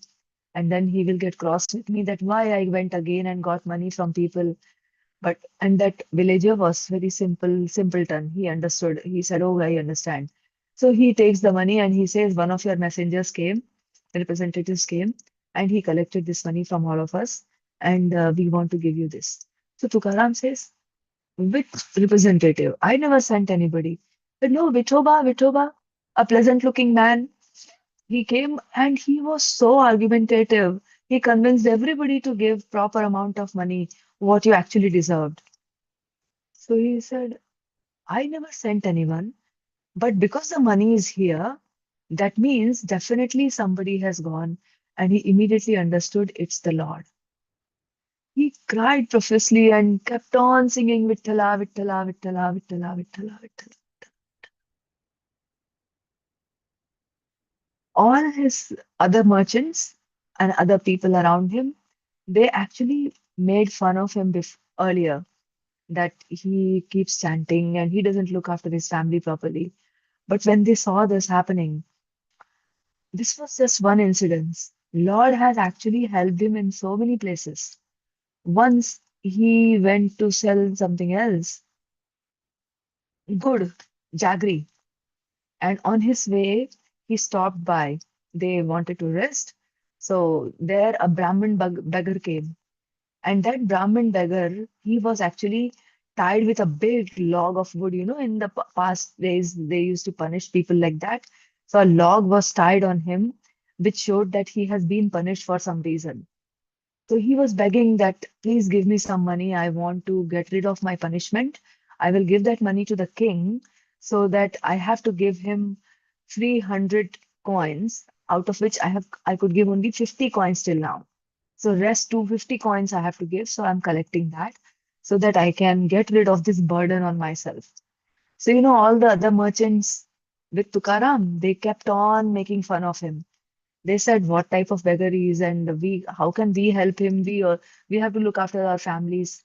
And then he will get cross with me that why I went again and got money from people. And that villager was very simpleton. He understood. He said, oh, I understand. So he takes the money and he says, one of your messengers came, representatives came, and he collected this money from all of us. And we want to give you this. So Tukaram says, which representative? I never sent anybody. But no, Vithoba, a pleasant looking man. He came and he was so argumentative. He convinced everybody to give proper amount of money, what you actually deserved. So he said, I never sent anyone, but because the money is here, that means definitely somebody has gone, and he immediately understood it's the Lord. He cried profusely and kept on singing Vittala, Vittala, Vittala, Vittala, Vittala, Vittala. All his other merchants and other people around him, they actually made fun of him earlier, that he keeps chanting and he doesn't look after his family properly. But when they saw this happening, this was just one incident. Lord has actually helped him in so many places. Once he went to sell something else, good, jaggery, and on his way, he stopped by. They wanted to rest. So there a Brahmin beggar came. And that Brahmin beggar, he was actually tied with a big log of wood. In the past days, they used to punish people like that. So a log was tied on him, which showed that he has been punished for some reason. So he was begging that, please give me some money. I want to get rid of my punishment. I will give that money to the king so that I have to give him 300 coins, out of which I could give only 50 coins till now. So rest 250 coins I have to give. So I'm collecting that so that I can get rid of this burden on myself. So all the other merchants with Tukaram, they kept on making fun of him. They said what type of beggar he is, and how can we help him? We have to look after our families.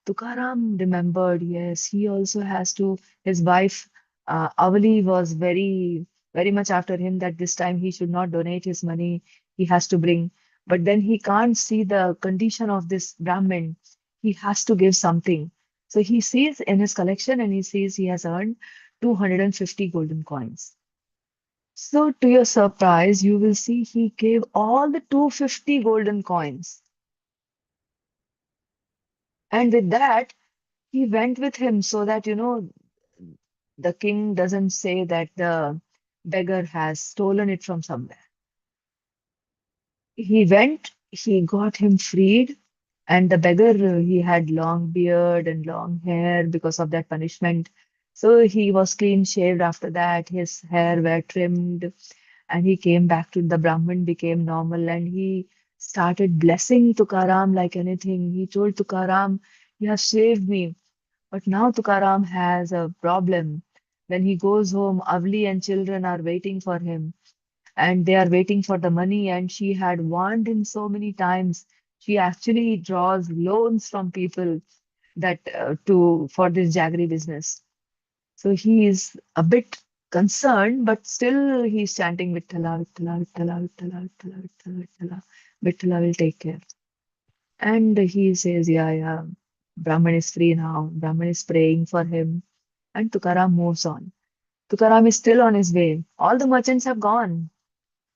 Tukaram remembered, yes, he also has to. His wife, Avali, was very, very much after him that this time he should not donate his money. He has to bring. But then he can't see the condition of this Brahmin. He has to give something. So he sees in his collection and he sees he has earned 250 golden coins. So, to your surprise, you will see he gave all the 250 golden coins. And with that, he went with him so that, the king doesn't say that the beggar has stolen it from somewhere. He went, he got him freed, and the beggar, he had long beard and long hair because of that punishment. So he was clean shaved after that, his hair were trimmed, and he came back to the Brahmin, became normal, and he started blessing Tukaram like anything. He told Tukaram, you have saved me. But now Tukaram has a problem. When he goes home, Avli and children are waiting for him, and they are waiting for the money. And she had warned him so many times. She actually draws loans from people that to for this jaggery business. So he is a bit concerned, but still he's chanting Vittala, Vittala, Vittala, Vittala, Vittala, Vittala, Vittala. Vittala will take care. And he says, yeah, yeah, Brahman is free now. Brahman is praying for him. And Tukaram moves on. Tukaram is still on his way. All the merchants have gone.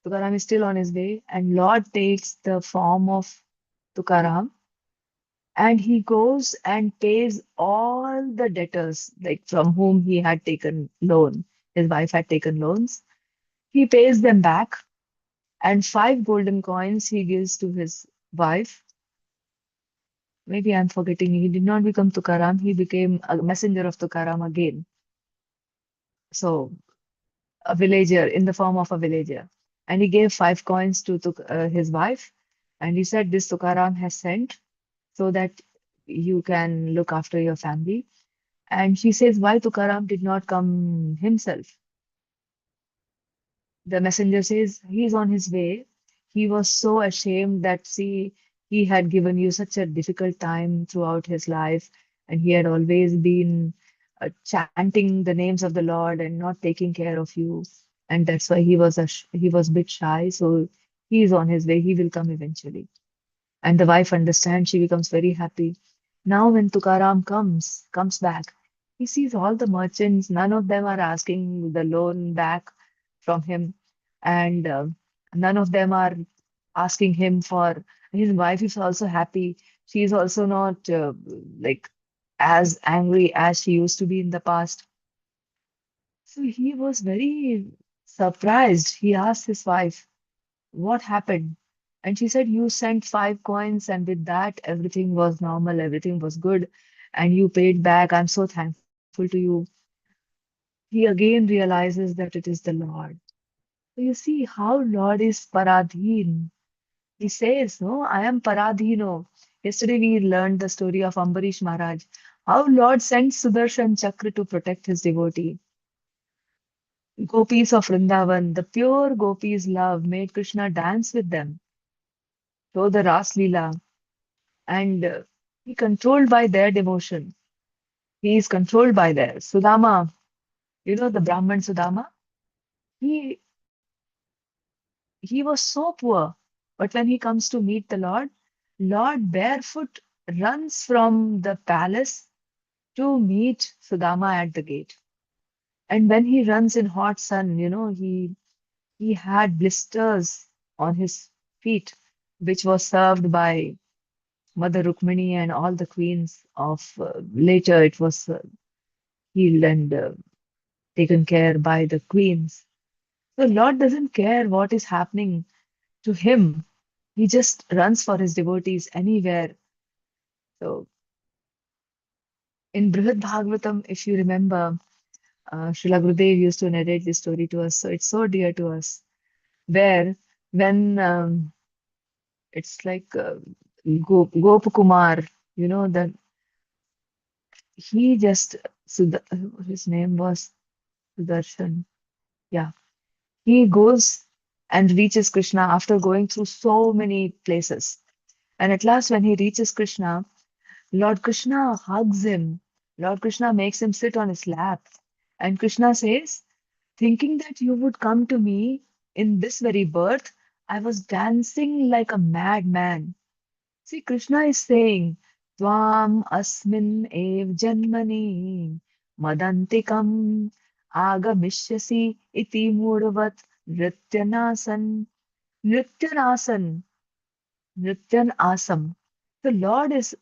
Tukaram is still on his way. And Lord takes the form of Tukaram and he goes and pays all the debtors, like from whom he had taken loan. His wife had taken loans. He pays them back, and 5 golden coins he gives to his wife. Maybe I'm forgetting. He did not become Tukaram. He became a messenger of Tukaram again. So a villager in the form of a villager, and he gave 5 coins to his wife, and he said, "This Tukaram has sent so that you can look after your family." And she says, why Tukaram did not come himself? The messenger says, he's on his way. He was so ashamed that, see, he had given you such a difficult time throughout his life, and he had always been chanting the names of the Lord and not taking care of you. And that's why he was a bit shy. So he is on his way. He will come eventually. And the wife understands. She becomes very happy. Now, when Tukaram comes back, he sees all the merchants. None of them are asking the loan back from him, and none of them are asking him for. His wife is also happy. She is also not like as angry as she used to be in the past. So he was very surprised. He asked his wife, what happened? And she said, you sent 5 coins, and with that, everything was normal, everything was good, and you paid back. I'm so thankful to you. He again realizes that it is the Lord. So you see how Lord is Paradhin. He says, no, I am Paradhino. Yesterday we learned the story of Ambarish Maharaj, how Lord sent Sudarshan Chakra to protect his devotee. Gopis of Vrindavan, the pure gopis' love made Krishna dance with them, show the Ras Leela, and he controlled by their devotion. He is controlled by their Sudama. The Brahman Sudama. He he was so poor. But when he comes to meet the Lord barefoot runs from the palace to meet Sudama at the gate. And when he runs in hot sun, he had blisters on his feet, which was served by Mother Rukmini and all the queens of later it was healed and taken care by the queens. So Lord doesn't care what is happening to him. He just runs for his devotees anywhere. So in Brihad Bhagavatam, if you remember, Srila Gurudev used to narrate this story to us. So it's so dear to us. Where when it's like Gopakumar, that he just, his name was Sudarshan. Yeah. He goes and reaches Krishna after going through so many places. And at last, when he reaches Krishna, Lord Krishna hugs him. Lord Krishna makes him sit on his lap. And Krishna says, thinking that you would come to me in this very birth, I was dancing like a madman. See, Krishna is saying, Tvam asmin ev janmani madantikam agamishyasi iti murvat nrityanasan. Nrityanasan. Nrityanasam. The Lord is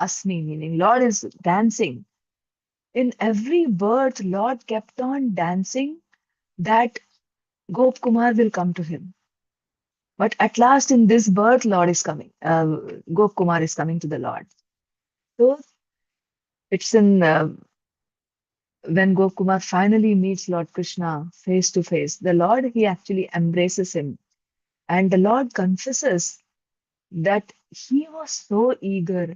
asmi, meaning Lord is dancing. In every birth, Lord kept on dancing that Gop Kumar will come to him. But at last in this birth, Lord is coming. Gop Kumar is coming to the Lord. So it's in when Gop Kumar finally meets Lord Krishna face to face, the Lord, he actually embraces him. And the Lord confesses that he was so eager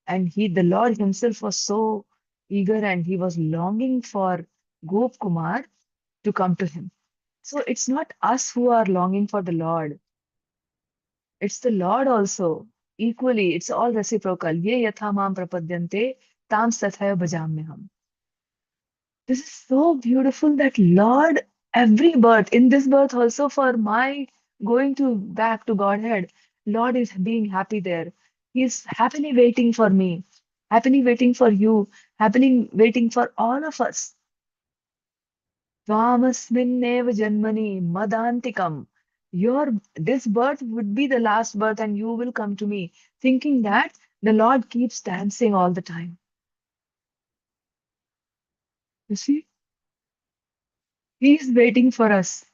and the Lord himself was so eager and he was longing for Gop Kumar to come to him. So it's not us who are longing for the Lord. It's the Lord also. Equally, it's all reciprocal. Ye yatha mam prapadyante tam tathaya bhajamyaham. This is so beautiful that Lord, every birth, in this birth also for my going to back to Godhead, Lord is being happy there. He's happily waiting for me, happily waiting for you, happily waiting for all of us. Tvamasminneva janmani madantikam. This birth would be the last birth and you will come to me, thinking that the Lord keeps dancing all the time. You see? He is waiting for us.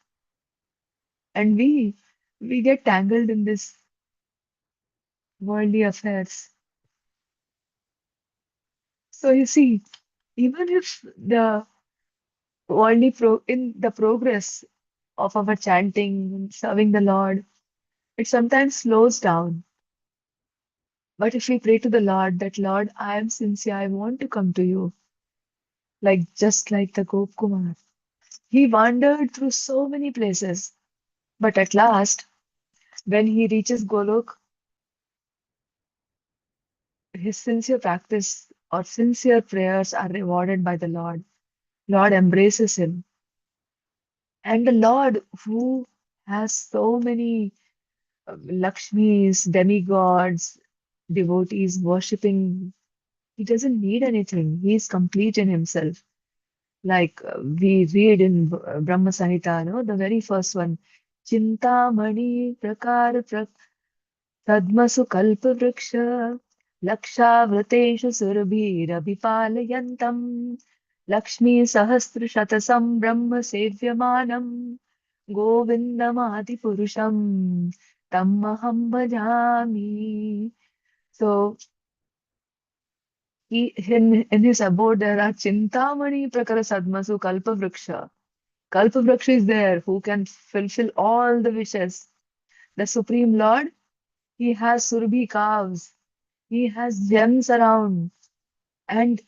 And we get tangled in this worldly affairs. So you see, even if the in the progress of our chanting, serving the Lord, it sometimes slows down. But if we pray to the Lord that, Lord, I am sincere, I want to come to you, just like the Gop Kumar. He wandered through so many places, but at last, when he reaches Golok, his sincere practice or sincere prayers are rewarded by the Lord. Lord embraces him. And the Lord who has so many Lakshmis, demigods, devotees worshipping, he doesn't need anything. He is complete in himself. We read in Brahma Samhita, no, the very first one, Chintamani prakar sadmasu kalpa vriksha lakshavrateshu surbhirabhipalayantam Lakshmi sahasrashatasam brahma sevyamanam govindamadi purusham tammaham bhajami. So in his abode there are Chintamani Prakara Sadmasu Kalpa Vriksha. Kalpa Vriksha is there who can fulfill all the wishes. The Supreme Lord, he has Surbhi cows, he has gems around, and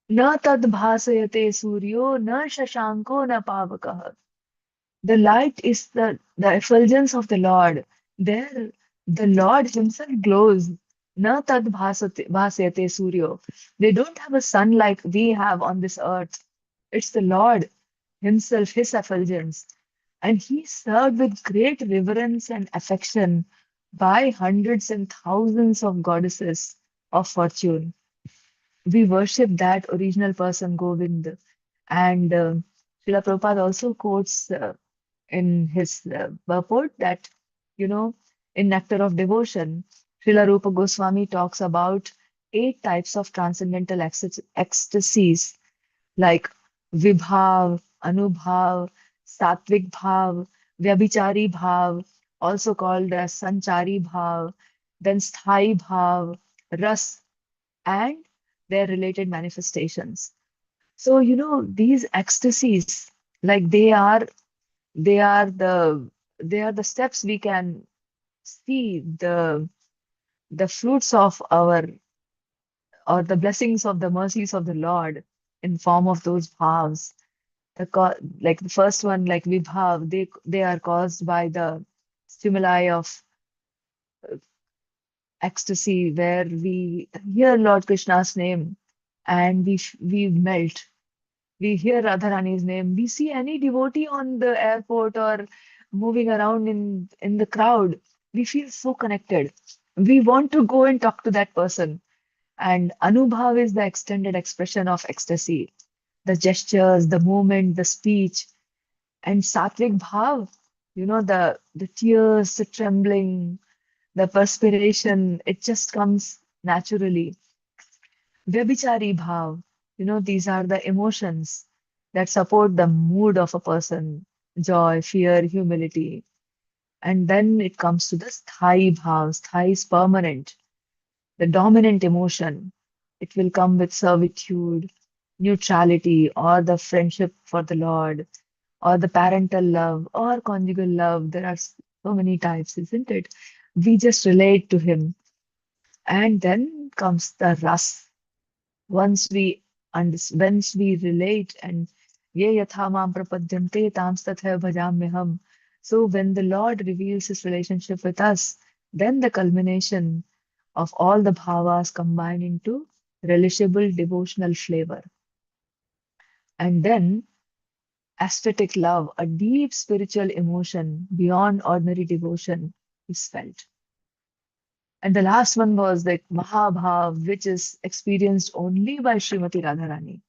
na tad bhasayate suryo, na shashanko, na pavakah. The light is the effulgence of the Lord. There, the Lord himself glows. Na tad bhasyate suryo. They don't have a sun like we have on this earth. It's the Lord himself, his effulgence. And he served with great reverence and affection by hundreds and thousands of goddesses of fortune. We worship that original person, Govind. And Srila Prabhupada also quotes in his purport that, in Nectar of Devotion, Srila Rupa Goswami talks about 8 types of transcendental ecstasies like Vibhav, Anubhav, Satvik Bhav, Vyabhichari Bhav, also called as Sanchari Bhav, then Sthai Bhav, Ras, and their related manifestations. So, these ecstasies, like they are the they are the steps we can see the fruits of our or the blessings of the mercies of the Lord in form of those bhavs. Like the first one, like vibhav, they are caused by the stimuli of ecstasy, where we hear Lord Krishna's name and we melt. We hear Radharani's name. We see any devotee on the airport or moving around in the crowd. We feel so connected. We want to go and talk to that person. And Anubhav is the extended expression of ecstasy, the gestures, the movement, the speech. And Satvik Bhav, the tears, the trembling, the perspiration, it just comes naturally. Vyabhichari Bhav, these are the emotions that support the mood of a person, joy, fear, humility. And then it comes to the Sthai Bhav. Sthai is permanent, the dominant emotion. It will come with servitude, neutrality, or the friendship for the Lord, or the parental love, or conjugal love. There are so many types, isn't it? We just relate to Him. And then comes the ras. Once we relate and ye yatha mam prapadyante tam tathaiva bhajamyaham. So when the Lord reveals His relationship with us, then the culmination of all the bhavas combine into relishable devotional flavor. And then aesthetic love, a deep spiritual emotion beyond ordinary devotion, is felt. And the last one was the Mahabhav, which is experienced only by Srimati Radharani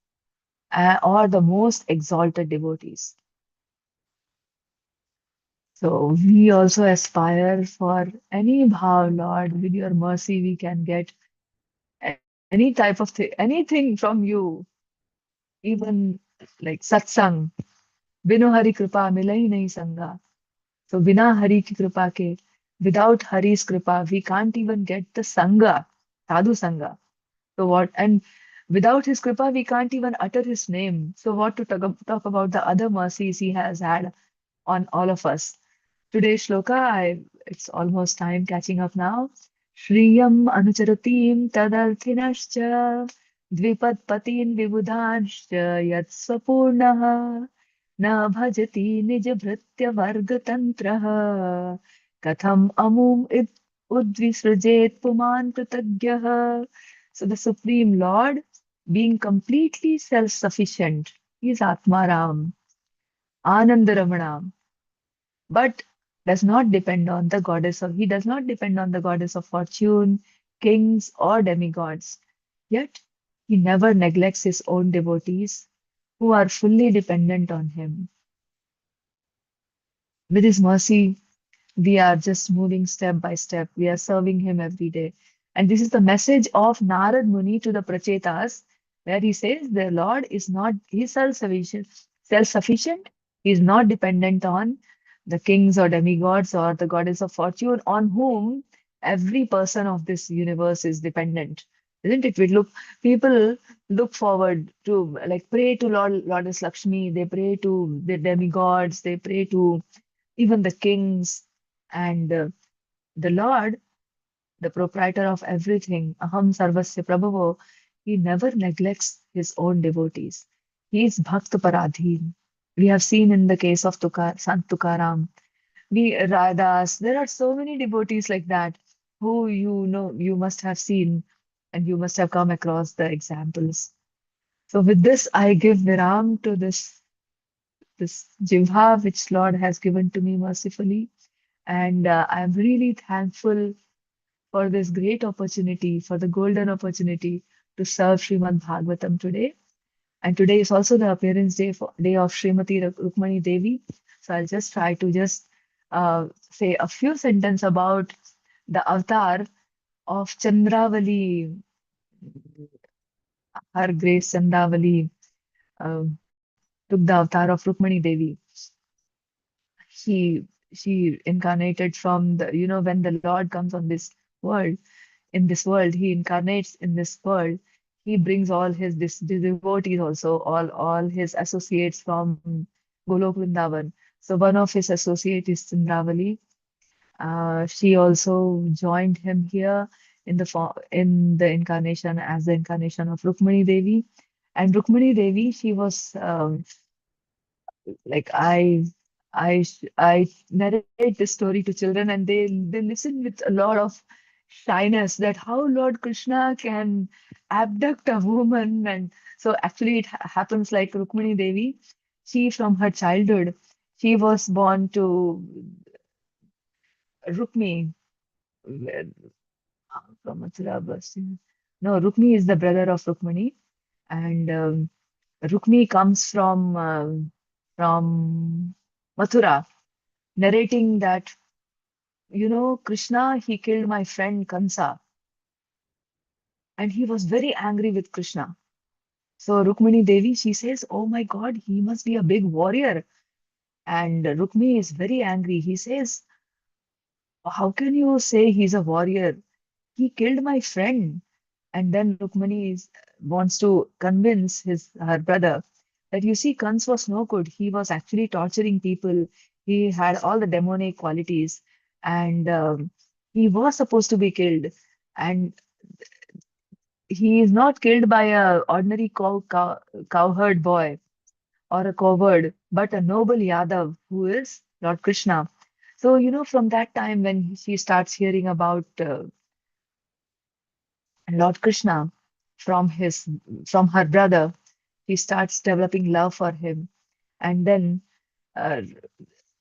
or the most exalted devotees. So we also aspire for any bhav, Lord, with your mercy we can get any type of thing, anything from you, even like satsang. Binu Hari Kripa milai nahi sanga. So Bina Hari ki Kripa ke, without Hari's Kripa, we can't even get the Sangha, Sadhu Sangha. So what, and without his Kripa, we can't even utter his name. So what to talk about the other mercies he has had on all of us. Today's shloka, it's almost time catching up now. Shriyam anucharatim tadalthinascha dvipatpatin vibudhanscha yat swapurnaha na bhajati nijabhritya vargatantraha katham amum udvisrajet puman kritagyaha. So the Supreme Lord, being completely self-sufficient, he is Atmaram, Anandaramanam, but does not depend on the he does not depend on the goddess of fortune, kings, or demigods. Yet he never neglects his own devotees who are fully dependent on him. With his mercy, we are just moving step by step. We are serving him every day. And this is the message of Narad Muni to the Prachetas, where he says the Lord is not, he is self-sufficient. He is not dependent on the kings or demigods or the goddess of fortune, on whom every person of this universe is dependent. Isn't it? People look forward to, like, pray to Lourdes Lakshmi, they pray to the demigods, they pray to even the kings, and the Lord, the proprietor of everything, Aham Sarvasya Prabhavo, he never neglects his own devotees. He is Bhakta Paradhin. We have seen in the case of Sant Tukaram, Radhas, there are so many devotees like that who you must have seen and you must have come across the examples. So with this, I give Viram to this this jivha which Lord has given to me mercifully. And I'm really thankful for this great opportunity, for the golden opportunity to serve Śrīmad-Bhāgavatam today. And today is also the appearance day of Srimati Rukmani Devi. So I'll just try to say a few sentences about the avatar of Chandravali, her grace Chandravali um, took the avatar of Rukmani Devi. She incarnated from the, when the Lord comes on this world, in this world, he incarnates in this world. He brings all his devotees also, all his associates from Golok Vrindavan. So one of his associates is Chandravali. She also joined him here in the incarnation as the incarnation of Rukmani Devi. And Rukmani Devi, she was like I narrate this story to children, and they listen with a lot of shyness that how Lord Krishna can abduct a woman. And so actually it happens like Rukmani Devi. She from her childhood, she was born to Rukmi from Mathura. No, Rukmi is the brother of Rukmani, and Rukmi comes from Mathura, narrating that, Krishna, he killed my friend Kansa, and he was very angry with Krishna. So Rukmini Devi, she says, "Oh my God, he must be a big warrior." And Rukmi is very angry. He says, "How can you say he's a warrior? He killed my friend." And then wants to convince her brother that, you see, Kans was no good. He was actually torturing people. He had all the demonic qualities, and he was supposed to be killed. And he is not killed by a ordinary cowherd boy or a coward, but a noble Yadav who is Lord Krishna. So, from that time when she starts hearing about Lord Krishna from her brother, she starts developing love for him. And then, uh,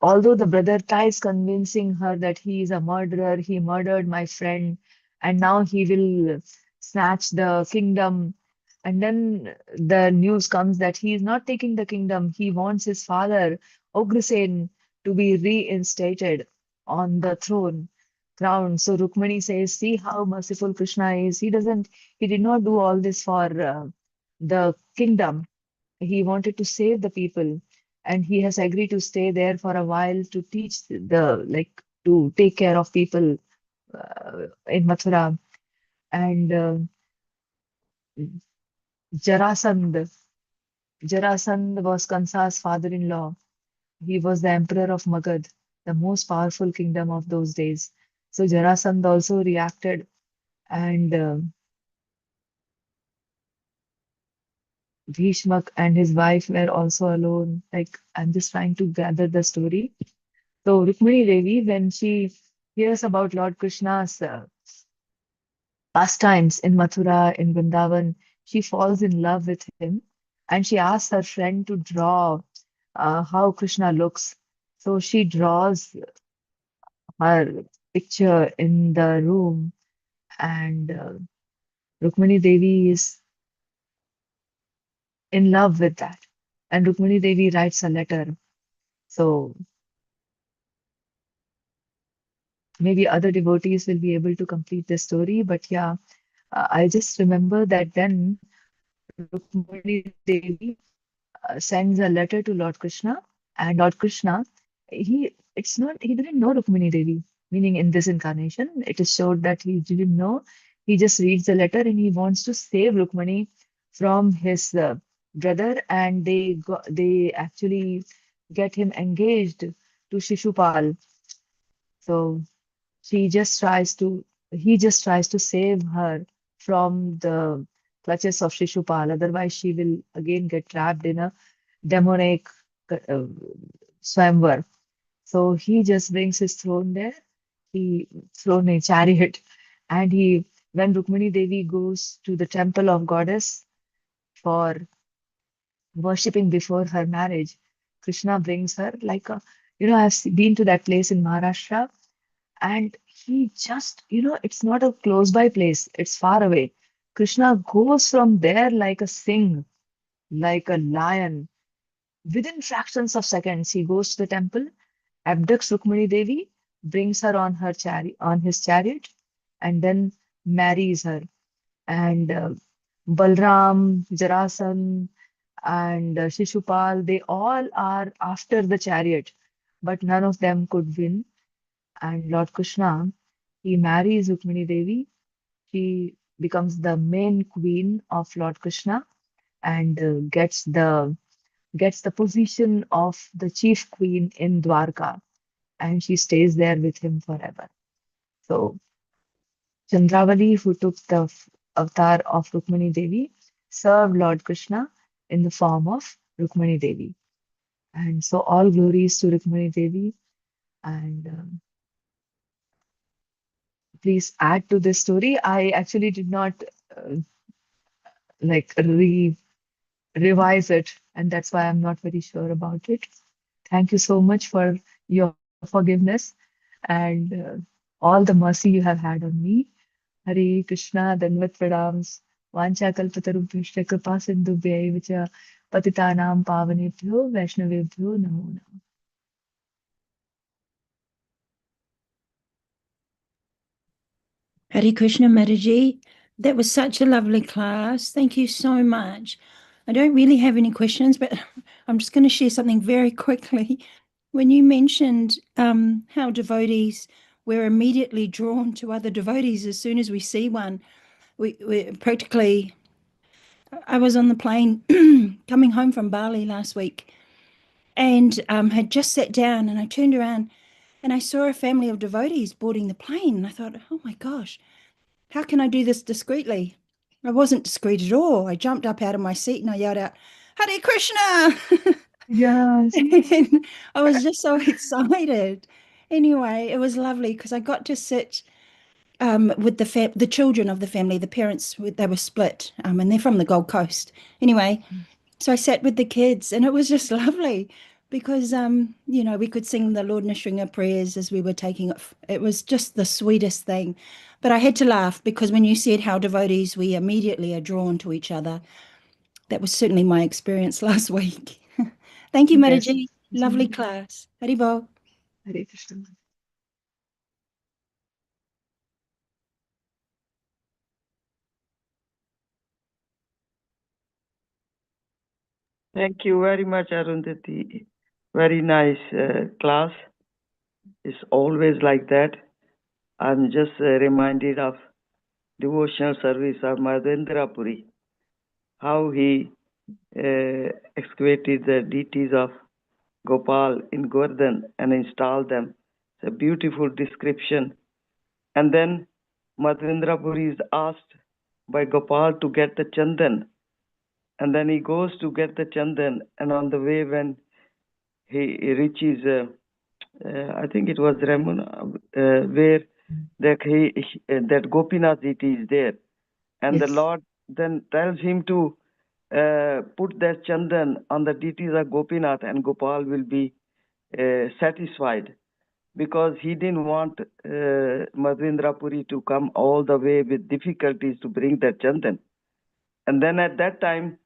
although the brother tries convincing her that he is a murderer, he murdered my friend, and now he will snatch the kingdom. And then the news comes that he is not taking the kingdom. He wants his father, Ugrasen, to be reinstated on the crown. So Rukmani says, see how merciful Krishna is. He did not do all this for the kingdom. He wanted to save the people, and he has agreed to stay there for a while to teach to take care of people in Mathura. And Jarasandh was Kansa's father-in-law. He was the emperor of Magad, the most powerful kingdom of those days. So Jarasandh also reacted, and Bhishmak and his wife were also alone. Like, I'm just trying to gather the story. So Rukmini Devi, when she hears about Lord Krishna's pastimes in Mathura, in Vrindavan, she falls in love with him, and she asks her friend to draw how Krishna looks. So she draws her picture in the room, and Rukmini Devi is in love with that. And Rukmini Devi writes a letter. So maybe other devotees will be able to complete the story, but yeah, I just remember that then Rukmini Devi sends a letter to Lord Krishna, and Lord Krishna, he didn't know Rukmini Devi, meaning in this incarnation, it is showed that he didn't know. He just reads the letter and he wants to save Rukmini from his brother, and they actually get him engaged to Shishupal. So he just tries to save her from the clutches of Shishupal. Otherwise, she will again get trapped in a demonic swamvar. So he just brings his throne there. He thrown a chariot, and when Rukmini Devi goes to the temple of goddess for worshipping before her marriage, Krishna brings her like a, I've been to that place in Maharashtra, and he just, it's not a close by place, it's far away. Krishna goes from there like a sing, like a lion. Within fractions of seconds, he goes to the temple, abducts Rukmani Devi, brings her on her chariot, on his chariot, and then marries her. And Balram, Jarasan, and Shishupal, they all are after the chariot, but none of them could win. And Lord Krishna, he marries Rukmini Devi. She becomes the main queen of Lord Krishna, and gets the position of the chief queen in Dwarka, and she stays there with him forever. So Chandravali, who took the avatar of Rukmani Devi, served Lord Krishna in the form of Rukmani Devi. And so all glories to Rukmani Devi. And please add to this story. I actually did not uh, like revise it, and that's why I'm not very sure about it. Thank you so much for your forgiveness and all the mercy you have had on me. Hare Krishna, Dandavat Pranams, Vancha Kalpatarubhyashcha Kripa Sindhubhyaiva cha Patitanam Pavanebhyo Vaishnavebhyo Namo Namo. Hare Krishna, Mataji. That was such a lovely class. Thank you so much. I don't really have any questions, but I'm just going to share something very quickly. When you mentioned how devotees, we're immediately drawn to other devotees as soon as we see one. We practically, I was on the plane coming home from Bali last week and had just sat down, and I turned around and I saw a family of devotees boarding the plane. And I thought, oh my gosh, how can I do this discreetly? I wasn't discreet at all. I jumped up out of my seat and I yelled out, Hare Krishna! Yes. And I was just so excited. Anyway, it was lovely because I got to sit with the children of the family. The parents, they were split, and they're from the Gold Coast. Anyway, so I sat with the kids, and it was just lovely because we could sing the Lord Nishringa prayers as we were taking it. It was just the sweetest thing. But I had to laugh because when you said how devotees, we immediately are drawn to each other. That was certainly my experience last week. Thank you, Yes. Mataji. Lovely class. Haribol. Hare Krishna. Thank you very much, Arundhati. Very nice class. It's always like that. I'm just reminded of devotional service of Madhendra Puri, how he excavated the deities of Gopal in Govardhan and installed them. It's a beautiful description. And then Madhendra Puri is asked by Gopal to get the chandan. And then he goes to get the chandan, and on the way when he reaches, I think it was Ramuna, where that Gopinath deity is there. And the Yes. Lord then tells him to put that chandan on the deities of Gopinath, and Gopal will be satisfied, because he didn't want Madhendra Puri to come all the way with difficulties to bring that chandan. And then at that time,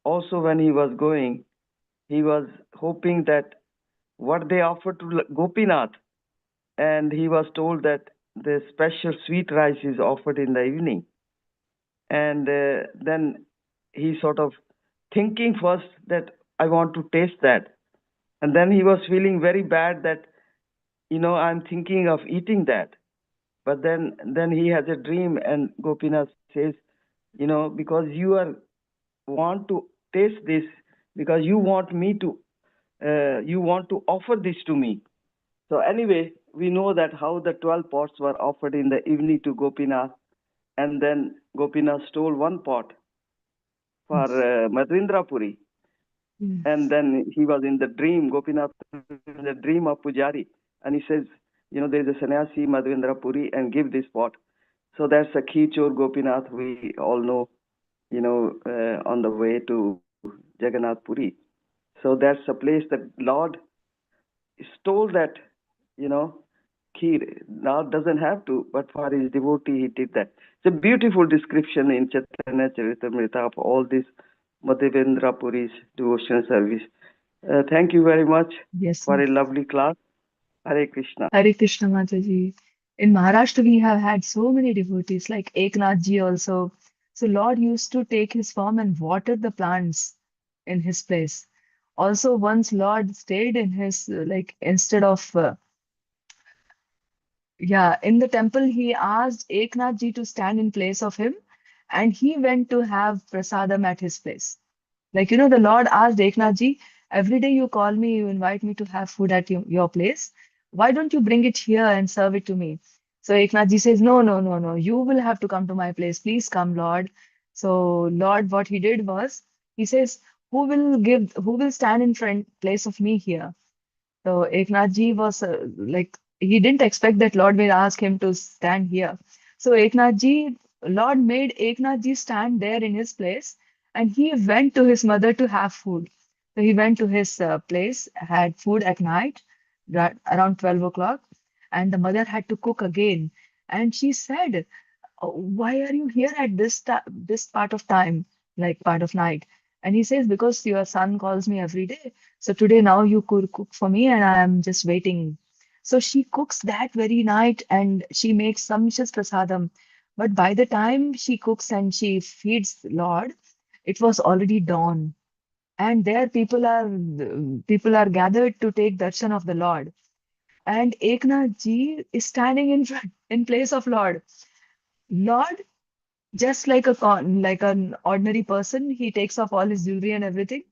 also when he was going, he was hoping that what they offered to Gopinath, and he was told that the special sweet rice is offered in the evening. And then he sort of thinking first that I want to taste that. And then he was feeling very bad that, I'm thinking of eating that. But then he has a dream, and Gopinath says, because you want to taste this, because you want to offer this to me. So anyway, we know that how the 12 pots were offered in the evening to Gopinath, and then Gopinath stole one pot for Madhendra Puri. Yes. And then he was in the dream, Gopinath, in the dream of Pujari, and he says, there is a sannyasi, Madhendra Puri, and give this pot. So that's a Khichor Gopinath we all know, on the way to Jagannath Puri. So that's a place that Lord stole that, kheer. Lord doesn't have to, but for his devotee, he did that. It's a beautiful description in Chaitanya Charitamrita of all this Madhavendra Puri's devotional service. Thank you very much Yes, for a lovely class. Hare Krishna. Hare Krishna Mataji. In Maharashtra, we have had so many devotees, like Eknath ji also. So Lord used to take his form and water the plants in his place. Also, once Lord stayed in his, instead of, in the temple, he asked Eknath ji to stand in place of him, and he went to have prasadam at his place. The Lord asked Eknath ji, every day you call me, you invite me to have food at your place. Why don't you bring it here and serve it to me? So Eknath ji says, no, no, no, no. You will have to come to my place. Please come, Lord. So Lord, what he did was, he says, who will stand in front place of me here? So Eknath ji was he didn't expect that Lord will ask him to stand here. So Lord made Eknath ji stand there in his place, and he went to his mother to have food. So he went to his place, had food at night, around 12 o'clock, and the mother had to cook again. And she said, "Oh, why are you here at this part of time, like part of night?" And he says, because your son calls me every day. So today now you could cook for me, and I am just waiting. So she cooks that very night, and she makes sumptuous prasadam. But by the time she cooks and she feeds Lord, it was already dawn. And there people are gathered to take darshan of the Lord. And Eknath ji is standing in place of Lord. Lord, just like an ordinary person, he takes off all his jewelry and everything,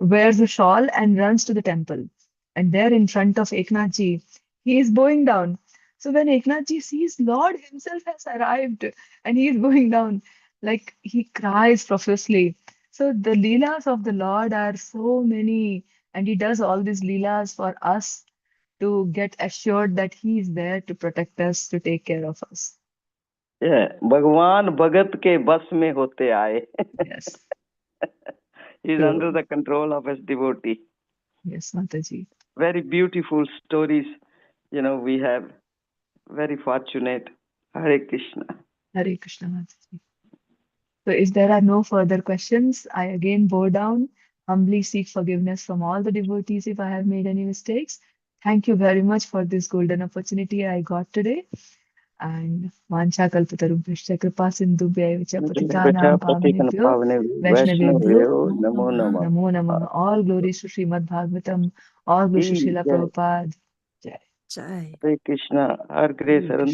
wears a shawl and runs to the temple. And there in front of Eknath ji, he is bowing down. So when Eknath ji sees Lord himself has arrived and he is bowing down, like he cries profusely. So the leelas of the Lord are so many, and he does all these leelas for us to get assured that he is there to protect us, to take care of us. Yeah, भगवान भगत के बस में होते आए. Yes. He's True. under the control of his devotee. Yes, Mataji. Very beautiful stories. We have very fortunate. Hare Krishna. Hare Krishna, Mataji. So if there are no further questions, I again bow down, humbly seek forgiveness from all the devotees if I have made any mistakes. Thank you very much for this golden opportunity I got today. And Vancha Kalpatarubhishya Kripa Sindhubhya Patitanam Pavanebhyo Vaishnavebhyo Namo Namah. Namo Namah. All glories to Śrīmad-Bhāgavatam. All glories to Srila Jai. Prabhupada. Jai. Jai. Hare Krishna. Our grace, Hare Krishna. Arundhati.